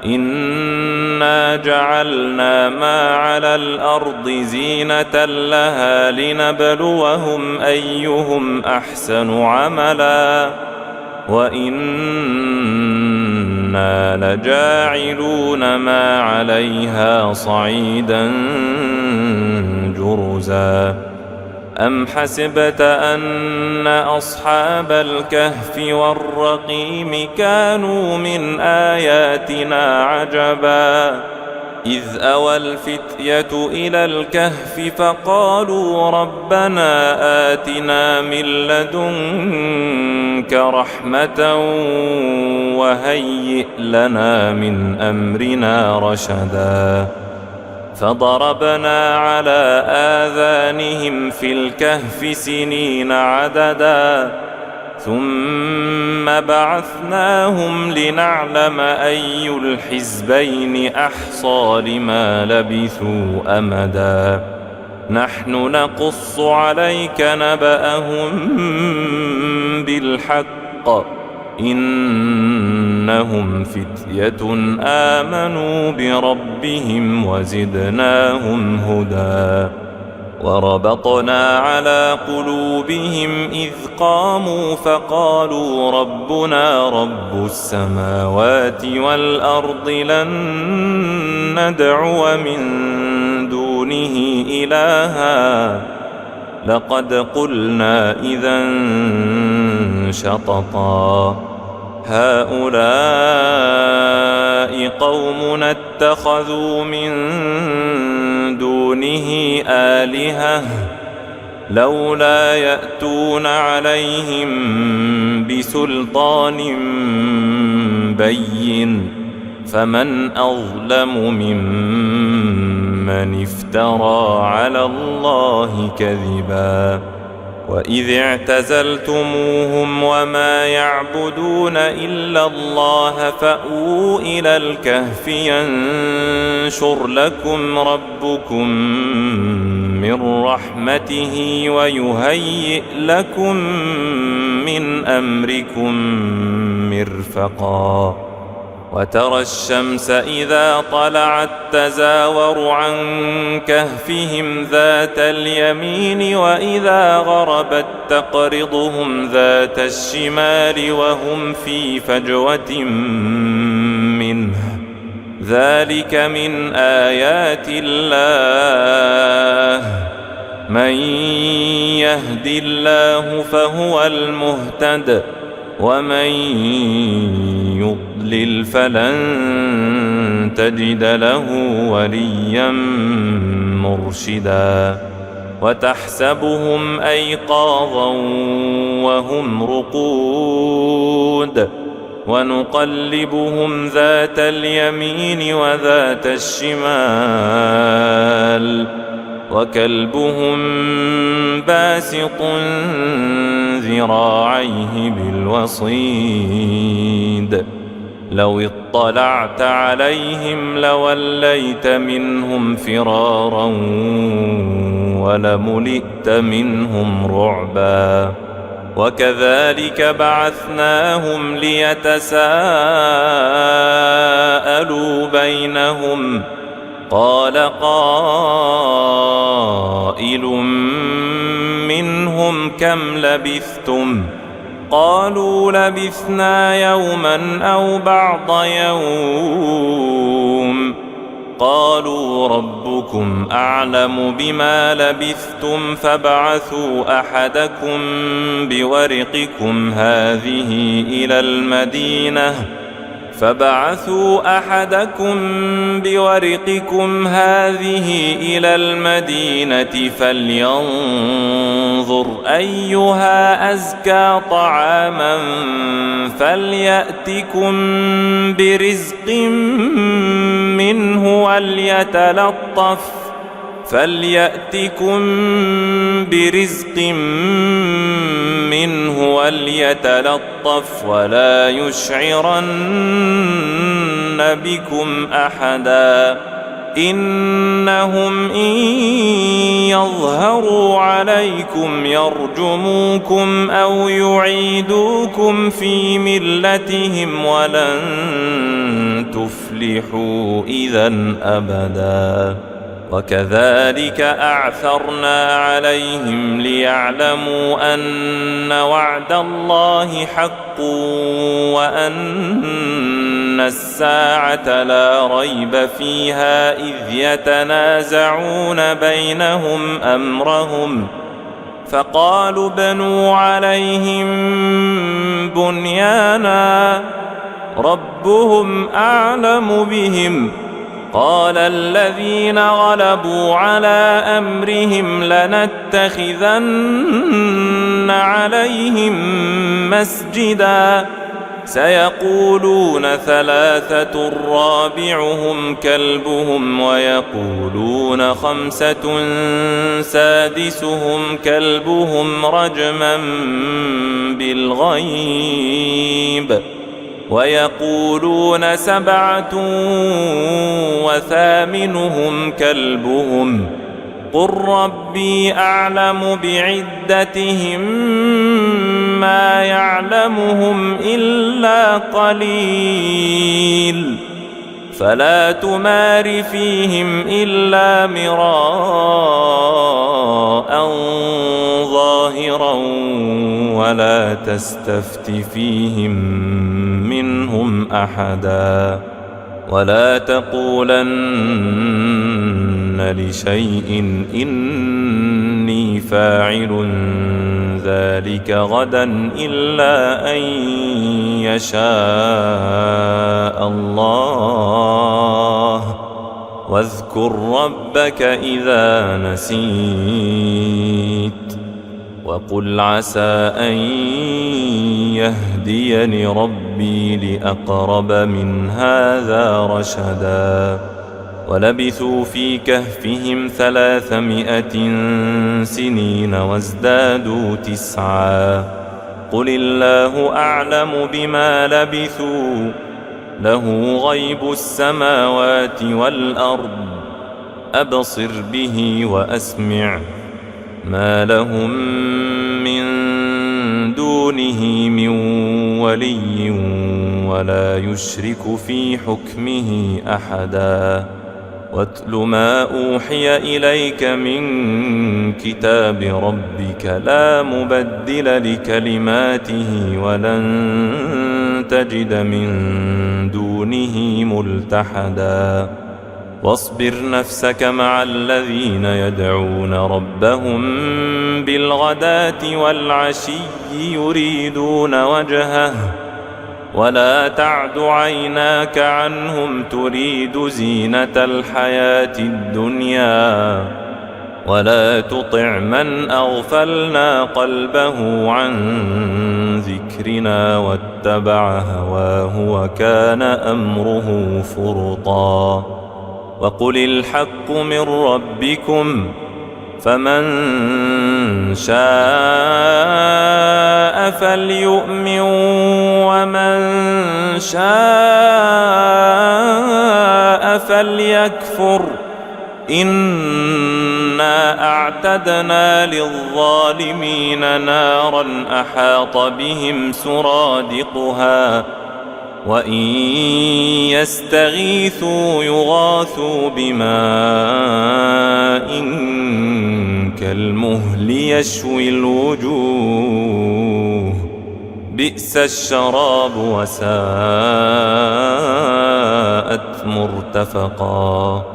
إنا جعلنا ما على الأرض زينة لها لنبلوهم أيهم أحسن عملا وإنا لجاعلون ما عليها صعيدا جرزا أم حسبت أن أصحاب الكهف والرقيم كانوا من آياتنا عجبا إذ أوى الفتية إلى الكهف فقالوا ربنا آتنا من لدنك رحمة وهيئ لنا من أمرنا رشدا فضربنا على آذانهم في الكهف سنين عددا ثم بعثناهم لنعلم أي الحزبين أحصى لما لبثوا أمدا نحن نقص عليك نبأهم بالحق إنهم فتية آمنوا بربهم وزدناهم هدى وربطنا على قلوبهم إذ قاموا فقالوا ربنا رب السماوات والأرض لن ندعو من دونه إلها لقد قلنا إذا شططا هؤلاء قومنا اتخذوا من دونه آلهة لولا يأتون عليهم بسلطان بين فمن أظلم ممن افترى على الله كذبا وإذ اعتزلتموهم وما يعبدون إلا الله فأووا إلى الكهف ينشر لكم ربكم من رحمته ويهيئ لكم من أمركم مرفقا وترى الشمس إذا طلعت تزاور عن كهفهم ذات اليمين وإذا غربت تقرضهم ذات الشمال وهم في فجوة منه ذلك من آيات الله من يهد الله فهو المهتد ومن يضلل فلن تجد له وليا مرشدا وتحسبهم أيقاظا وهم رقود ونقلبهم ذات اليمين وذات الشمال وكلبهم باسط ذراعيه بالوصيد لو اطلعت عليهم لوليت منهم فرارا ولملئت منهم رعبا وكذلك بعثناهم ليتساءلوا بينهم قال قائل منهم كم لبثتم قالوا لبثنا يوما أو بعض يوم قالوا ربكم أعلم بما لبثتم فابعثوا أحدكم بورقكم هذه إلى المدينة فلينظر أيها أزكى طعاما فليأتكم برزق منه وليتلطف ولا يشعرن بكم أحدا إنهم إن يظهروا عليكم يرجموكم أو يعيدوكم في ملتهم ولن تفلحوا إذا أبدا وكذلك أعثرنا عليهم ليعلموا أن وعد الله حق وأن الساعة لا ريب فيها إذ يتنازعون بينهم أمرهم فقالوا بنوا عليهم بنيانا ربهم أعلم بهم قال الذين غلبوا على أمرهم لنتخذن عليهم مسجدا سيقولون ثلاثة رابعهم كلبهم ويقولون خمسة سادسهم كلبهم رجما بالغيب ويقولون سبعة وثامنهم كلبهم قل ربي أعلم بعدتهم ما يعلمهم إلا قليل فلا تمار فيهم إلا مراء ظاهرا ولا تستفت فيهم منهم أحدا ولا تقولن لشيء إني فاعل ذلك غدا إلا أن يشاء الله واذكر ربك إذا نسيت وقل عسى أن يهديني ربي لأقرب من هذا رشدا ولبثوا في كهفهم 300 سنين وازدادوا 9 قل الله أعلم بما لبثوا له غيب السماوات والأرض أبصر به وأسمع ما لهم من دونه من ولي ولا يشرك في حكمه أحدا واتل ما أوحي إليك من كتاب ربك لا مبدل لكلماته ولن تجد من دونه ملتحدا واصبر نفسك مع الذين يدعون ربهم بالغداة والعشي يريدون وجهه ولا تعد عيناك عنهم تريد زينة الحياة الدنيا ولا تطع من أغفلنا قلبه عن ذكرنا واتبع هواه وكان أمره فرطا وقل الحق من ربكم فمن شاء فليؤمن ومن شاء فليكفر إنا أعتدنا للظالمين نارا أحاط بهم سرادقها وإن يستغيثوا يغاثوا بماء كالمهل يشوي الوجوه بئس الشراب وساءت مرتفقا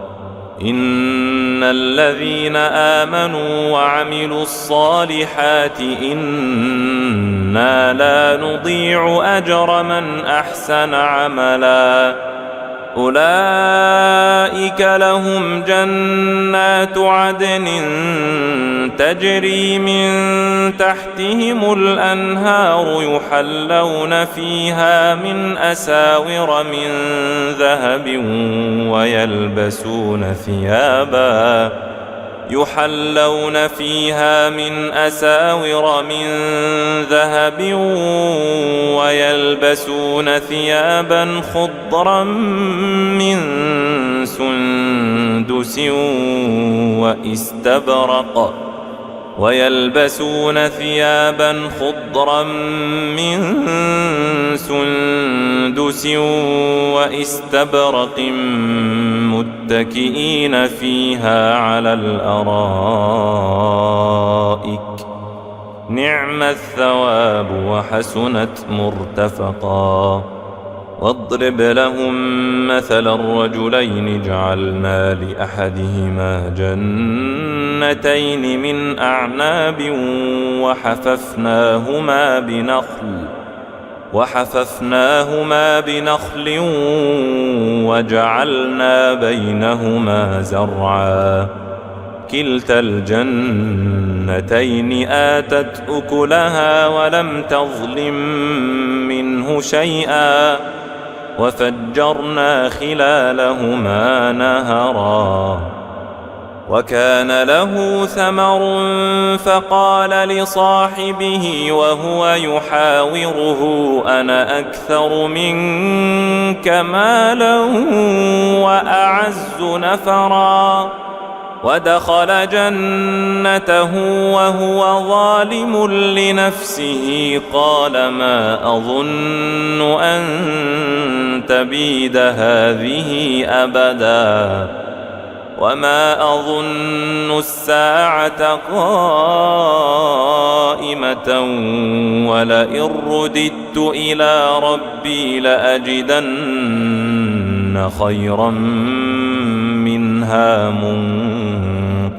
إن الذين آمنوا وعملوا الصالحات إنا لا نضيع أجر من أحسن عملا أولئك لهم جنات عدن تجري من تحتهم الأنهار يحلون فيها من أساور من ذهب يحلون فيها من أساور من ذهب ويلبسون ثيابا خضرا من سندس سندس واستبرق ويلبسون ثيابا خضرا من سندس واستبرق متكئين فيها على الأرائك نعم الثواب وحسنت مرتفقا. واضرب لهم مثل الرجلين جعلنا لأحدهما جنتين من أعناب وحففناهما بنخل وجعلنا بينهما زرعا كلتا الجنتين آتت أكلها ولم تظلم منه شيئا وفجرنا خلالهما نهرا. وكان له ثمر فقال لصاحبه وهو يحاوره أنا أكثر منك مالا وأعز نفرا. ودخل جنته وهو ظالم لنفسه قال ما أظن أن تبيد هذه أبدا وما أظن الساعة قائمة ولئن رددت إلى ربي لأجدن خيرا منها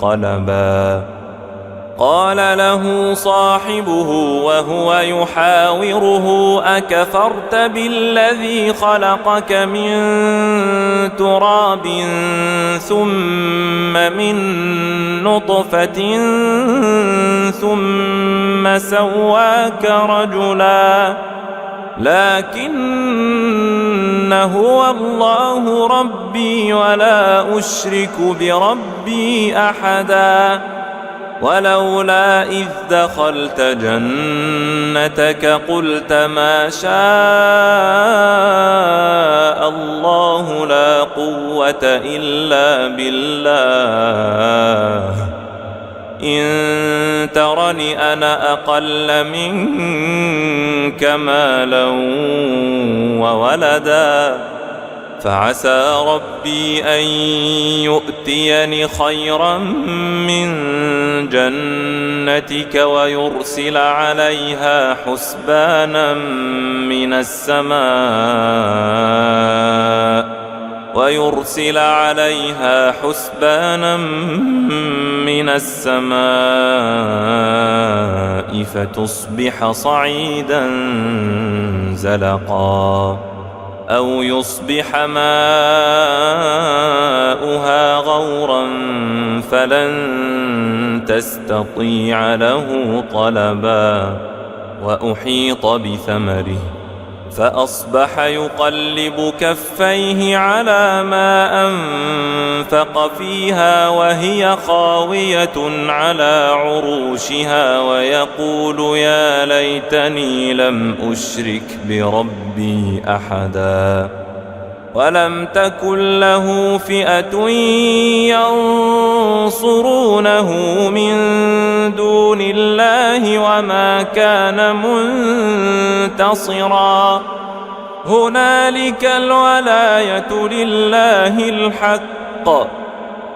منقلبا. قال له صاحبه وهو يحاوره أكفرت بالذي خلقك من تراب ثم من نطفة ثم سواك رجلا لكن هو الله ربي ولا أشرك بربي أحدا. ولولا إذ دخلت جنتك قلت ما شاء الله لا قوة إلا بالله إن ترني أنا أقل منك مالا وولدا فعسى ربي أن يؤتيني خيرا من جنتك ويرسل عليها حسبانا من السماء فتصبح صعيدا زلقا أو يصبح ماؤها غورا فلن تستطيع له طلبا. وأحيط بثمره فأصبح يقلب كفيه على ما أنفق فيها وهي خاوية على عروشها ويقول يا ليتني لم أشرك بربي أحدا. ولم تكن له فئة ينصرونه من دون الله وما كان منتصرا. هنالك الولاية لله الحق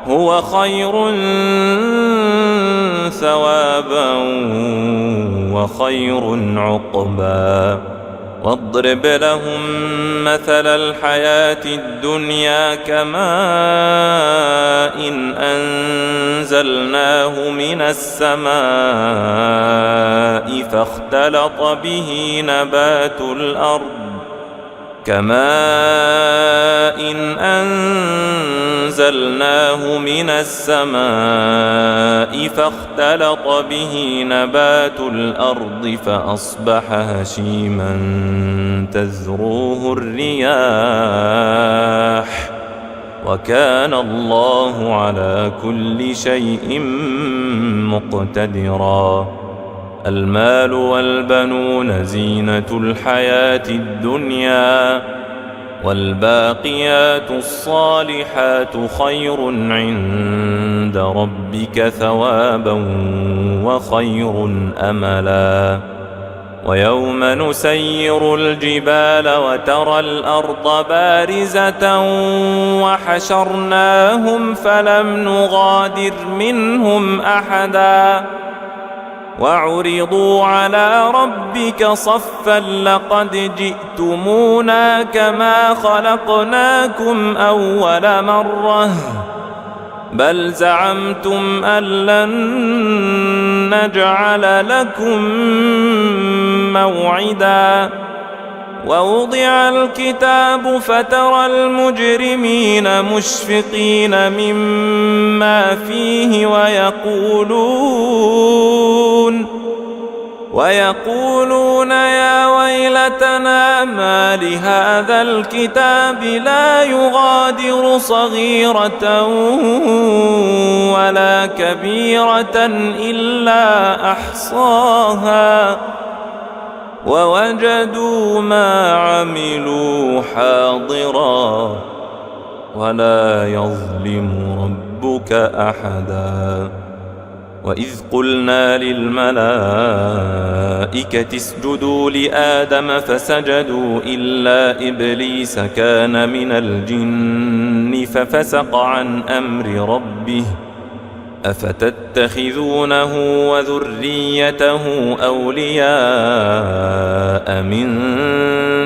هو خير ثوابا وخير عقبا. واضرب لهم مثل الحياة الدنيا كماء إن أنزلناه من السماء فاختلط به نبات الأرض فأصبح هشيما تذروه الرياح وكان الله على كل شيء مقتدرا. المال والبنون زينة الحياة الدنيا والباقيات الصالحات خير عند ربك ثوابا وخير أملا. ويوم نسير الجبال وترى الأرض بارزة وحشرناهم فلم نغادر منهم أحدا وعرضوا على ربك صفا لقد جئتمونا كما خلقناكم أول مرة بل زعمتم أن لن نجعل لكم موعدا. ووضع الكتاب فترى المجرمين مشفقين مما فيه ويقولون يا ويلتنا ما لهذا الكتاب لا يغادر صغيرة ولا كبيرة إلا أحصاها ووجدوا ما عملوا حاضرا ولا يظلم ربك أحدا. وإذ قلنا للملائكة اسجدوا لآدم فسجدوا إلا إبليس كان من الجن ففسق عن أمر ربه أفتتخذونه وذريته أولياء من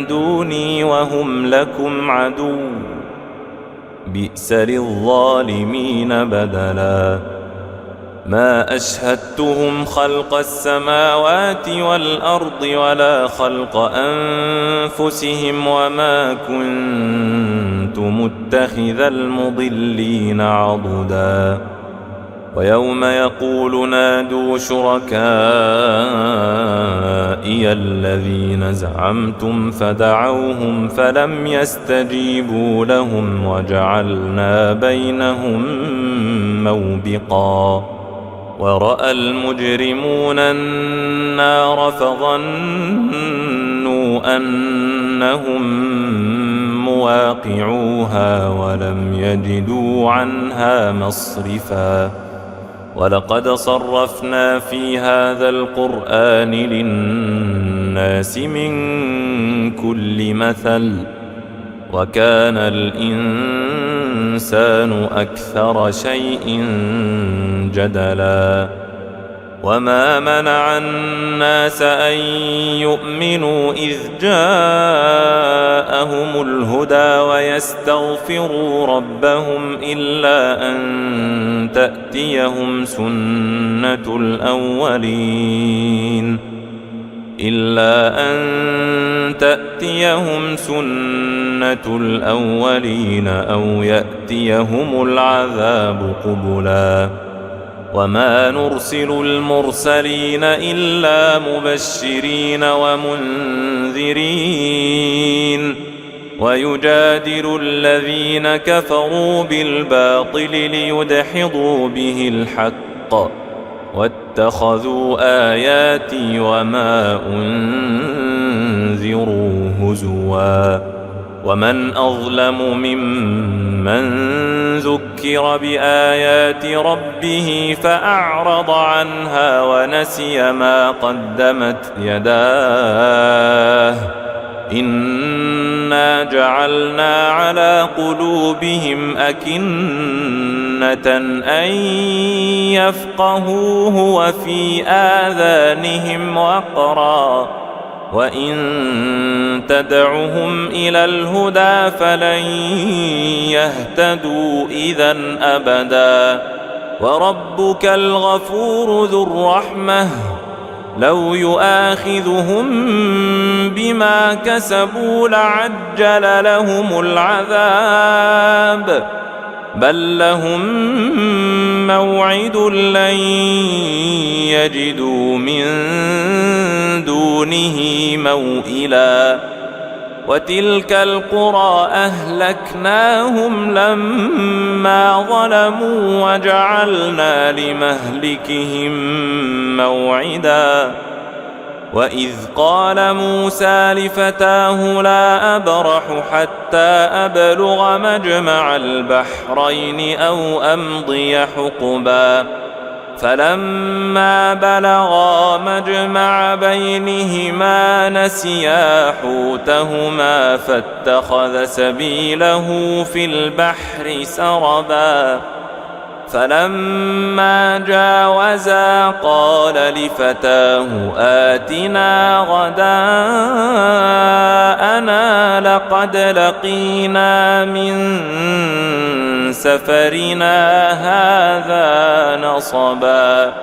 دوني وهم لكم عدو بئس للظالمين بدلا. ما أشهدتهم خلق السماوات والأرض ولا خلق أنفسهم وما كنت متخذ المضلين عضدا. ويوم يقول نادوا شركائي الذين زعمتم فدعوهم فلم يستجيبوا لهم وجعلنا بينهم موبقا. ورأى المجرمون النار فظنوا أنهم مواقعوها ولم يجدوا عنها مصرفا. ولقد صرفنا في هذا القرآن للناس من كل مثل وكان الإنسان أكثر شيء جدلا. وما منع الناس أن يؤمنوا إذ جاءهم الهدى ويستغفروا ربهم إلا أن تأتيهم سنة الأولين أو يأتيهم العذاب قبلا. وما نرسل المرسلين إلا مبشرين ومنذرين ويجادل الذين كفروا بالباطل ليدحضوا به الحق واتخذوا آياتي وما أنذروا هزوا. ومن أظلم ممن ذكر بآيات ربه فأعرض عنها ونسي ما قدمت يداه إنا جعلنا على قلوبهم أكنة أن يفقهوه وفي آذانهم وقرا وإن تدعهم إلى الهدى فلن يهتدوا إذا أبدا. وربك الغفور ذو الرحمة لو يؤاخذهم بما كسبوا لعجل لهم العذاب بل لهم موعد لن يجدوا من دونه موئلا. وتلك القرى أهلكناهم لما ظلموا وجعلنا لمهلكهم موعدا وإذ قال موسى لفتاه لا أبرح حتى أبلغ مجمع البحرين أو أمضي حقبا فلما بلغا مجمع بينهما نسيا حوتهما فاتخذ سبيله في البحر سربا فلما جاوزا قال لفتاه آتنا غداءنا لقد لقينا من سفرنا هذا نصبا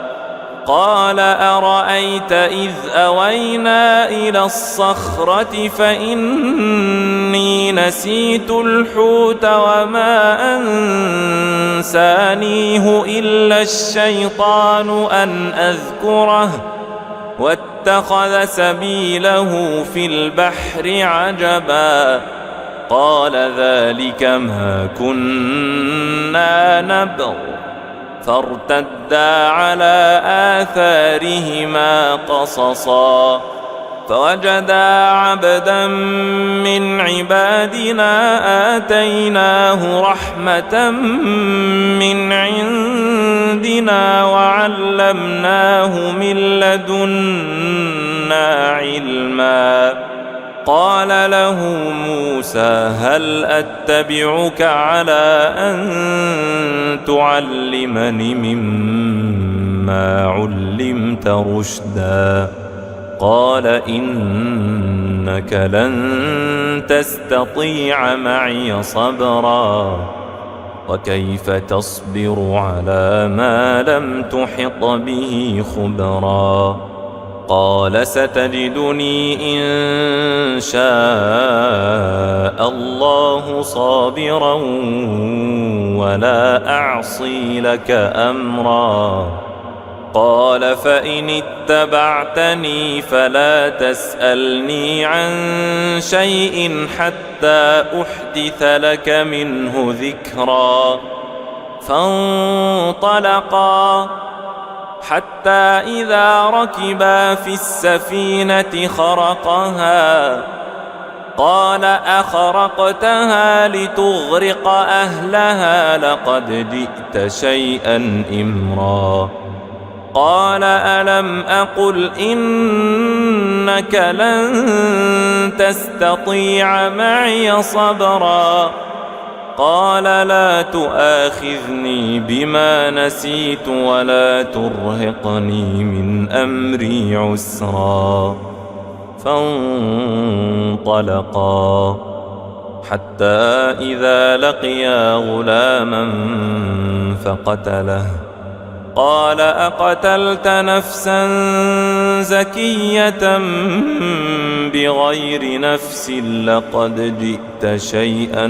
قال أرأيت إذ أوينا إلى الصخرة فإني نسيت الحوت وما أنسانيه إلا الشيطان أن أذكره واتخذ سبيله في البحر عجبا قال ذلك ما كنا نبغ فارتدا على آثارهما قصصا فوجدا عبدا من عبادنا آتيناه رحمة من عندنا وعلمناه من لدنا علما قال له موسى هل أتبعك على أن تعلمني مما علمت رشدا قال إنك لن تستطيع معي صبرا وكيف تصبر على ما لم تحط به خبرا قال ستجدني إن شاء الله صابرا ولا أعصي لك أمرا قال فإن اتبعتني فلا تسألني عن شيء حتى أحدث لك منه ذكرا فانطلقا حتى إذا ركبا في السفينة خرقها قال أخرقتها لتغرق أهلها لقد جئت شيئا إمرا قال ألم أقل إنك لن تستطيع معي صبرا قال لا تؤاخذني بما نسيت ولا ترهقني من أمري عسرا فانطلقا حتى إذا لقيا غلاما فقتله قال أقتلت نفسا زكية بغير نفس لقد جئت شيئا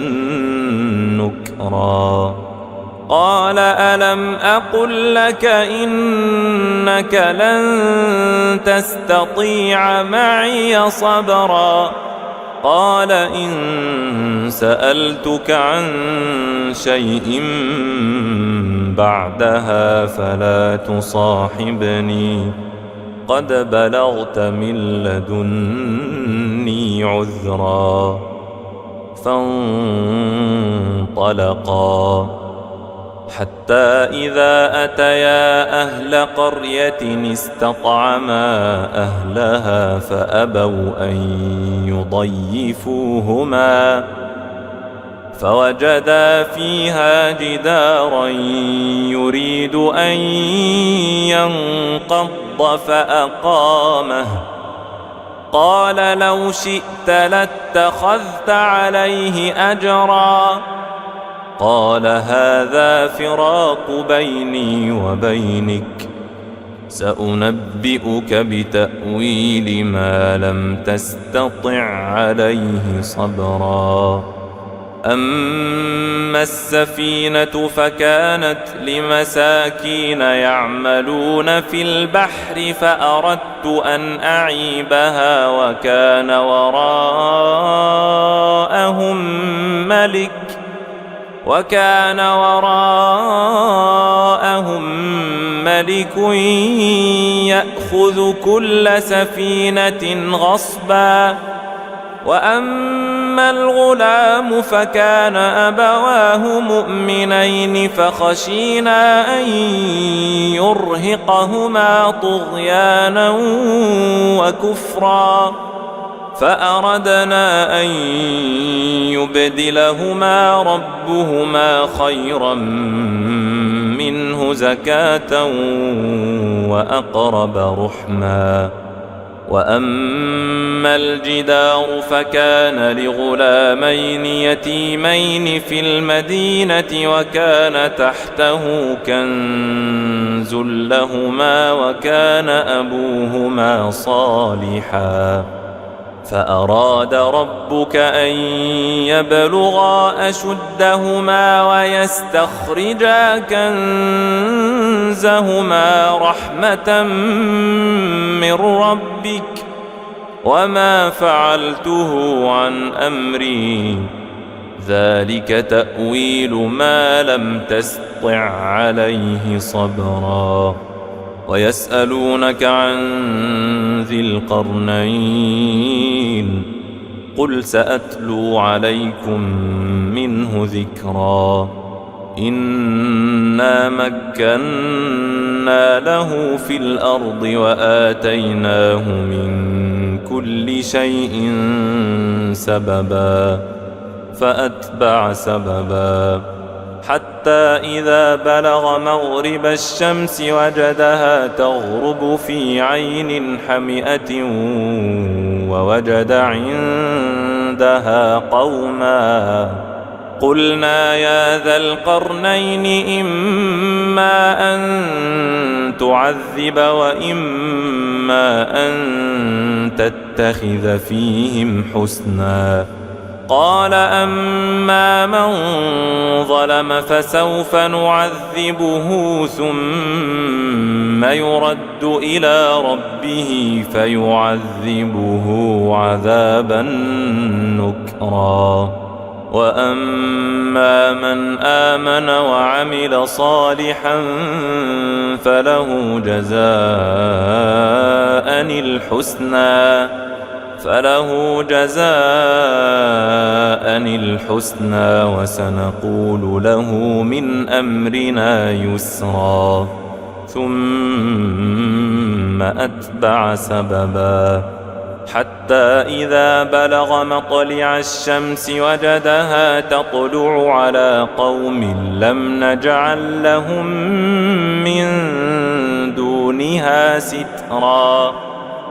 نكرا قال ألم أقل لك إنك لن تستطيع معي صبرا قال إن سألتك عن شيء بعدها فلا تصاحبني قد بلغت من لدني عذرا فانطلقا حتى إذا أتيا أهل قرية استطعما أهلها فأبوا أن يضيفوهما فوجدا فيها جدارا يريد أن ينقض فأقامه قال لو شئت لاتخذت عليه أجرا قال هذا فراق بيني وبينك سأنبئك بتأويل ما لم تستطع عليه صبرا أما السفينة فكانت لمساكين يعملون في البحر فأردت أن أعيبها وكان وراءهم ملك يأخذ يأخذ كل سفينة غصبا. وأما الغلام فكان أبواه مؤمنين فخشينا أن يرهقهما طغيانا وكفرا، فأردنا أن يبدلهما ربهما خيرا منه زكاة وأقرب رحما. وأما الجدار فكان لغلامين يتيمين في المدينة وكان تحته كنز لهما وكان أبوهما صالحا، فأراد ربك أن يبلغا أشدهما ويستخرجا كنزهما رحمة من ربك، وما فعلته عن أمري، ذلك تأويل ما لم تسطع عليه صبرا. ويسألونك عن ذي القرنين قل سأتلو عليكم منه ذكرا. إنا مكنا له في الأرض وآتيناه من كل شيء سببا، فأتبع سببا حتى إذا بلغ مغرب الشمس وجدها تغرب في عين حمئة ووجد عندها قوما. قلنا يا ذا القرنين إما أن تعذب وإما أن تتخذ فيهم حسنا. قال أما من ظلم فسوف نعذبه ثم يرد إلى ربه فيعذبه عذابا نكرا. وأما من آمن وعمل صالحا فله جزاء الحسنى وسنقول له من أمرنا يسرا. ثم أتبع سببا حتى إذا بلغ مطلع الشمس وجدها تطلع على قوم لم نجعل لهم من دونها سترا.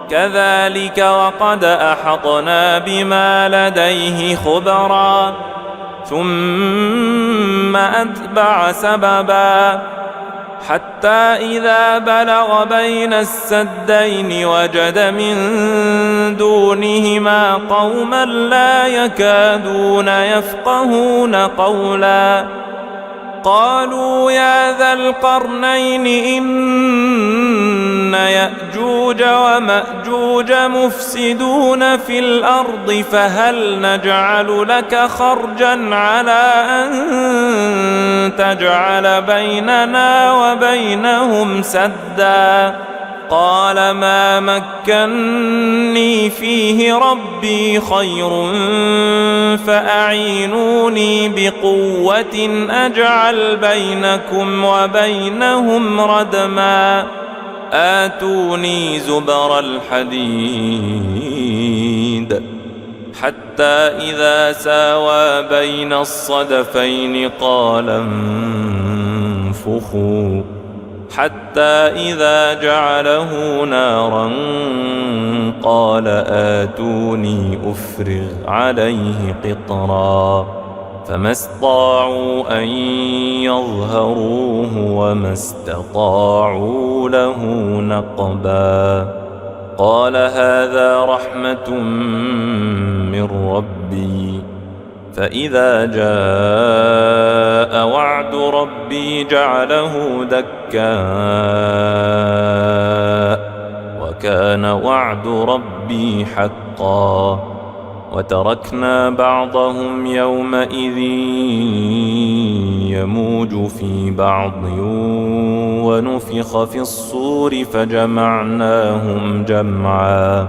كذلك وقد أحطنا بما لديه خبرا. ثم أتبع سببا حتى إذا بلغ بين السدين وجد من دونهما قوما لا يكادون يفقهون قولا. قالوا يا ذا القرنين إن يأجوج ومأجوج مفسدون في الأرض فهل نجعل لك خرجا على أن تجعل بيننا وبينهم سدا. قال ما مكني فيه ربي خير فأعينوني بقوة أجعل بينكم وبينهم ردما. آتوني زبر الحديد حتى إذا ساوى بين الصدفين قال انفخوا حتى إذا جعله نارا قال آتوني أفرغ عليه قطرا. فما استطاعوا أن يظهروه وما استطاعوا له نقبا. قال هذا رحمة من ربي فإذا جاء وعد ربي جعله دكا وكان وعد ربي حقا. وتركنا بعضهم يومئذ يموج في بعض ونفخ في الصور فجمعناهم جمعا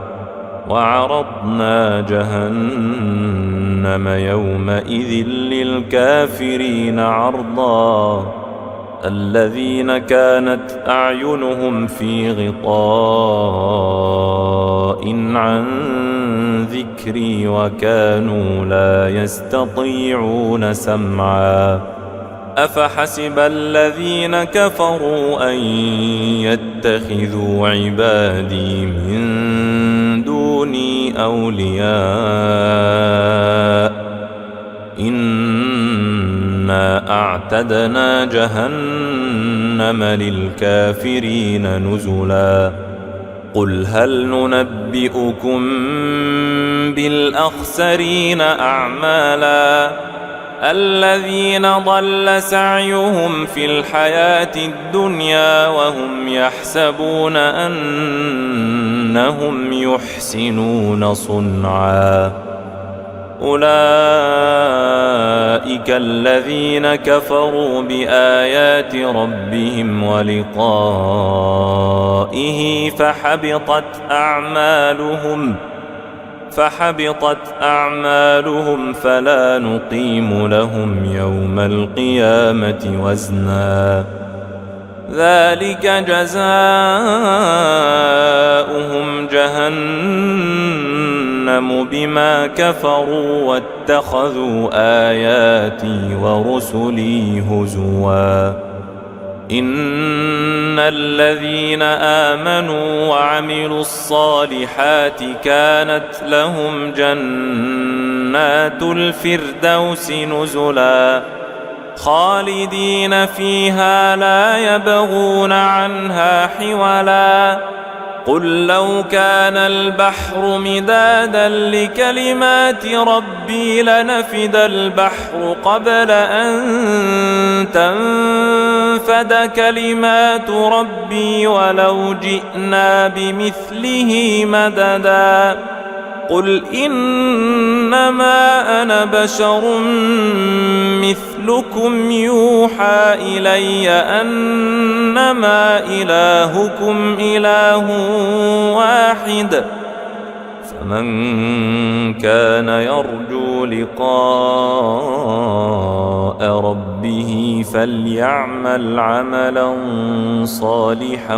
وعرضنا جهنم يومئذ للكافرين عرضا الذين كانت أعينهم في غطاء عن ذكري وكانوا لا يستطيعون سمعا أفحسب الذين كفروا أن يتخذوا عبادي من دوني أولياء إنا أعتدنا جهنم للكافرين نزلا قل هل ننبئكم بالأخسرين أعمالا الذين ضل سعيهم في الحياة الدنيا وهم يحسبون أنهم يحسنون صنعا أولئك الذين كفروا بآيات ربهم ولقائه فحبطت أعمالهم فلا نقيم لهم يوم القيامة وزنا ذلك جزاؤهم جهنم بما كفروا واتخذوا آياتي ورسلي هزوا إن الذين آمنوا وعملوا الصالحات كانت لهم جنات الفردوس نزلا خالدين فيها لا يبغون عنها حولا قل لو كان البحر مدادا لكلمات ربي لنفد البحر قبل أن تنفد كلمات ربي ولو جئنا بمثله مددا قل إنما أنا بشر مثلكم يوحى إلي أنما إلهكم إله واحد فمن كان يرجو لقاء ربه فليعمل عملا صالحا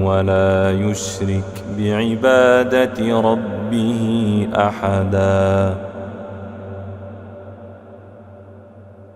ولا يشرك بعبادة ربه أحدا.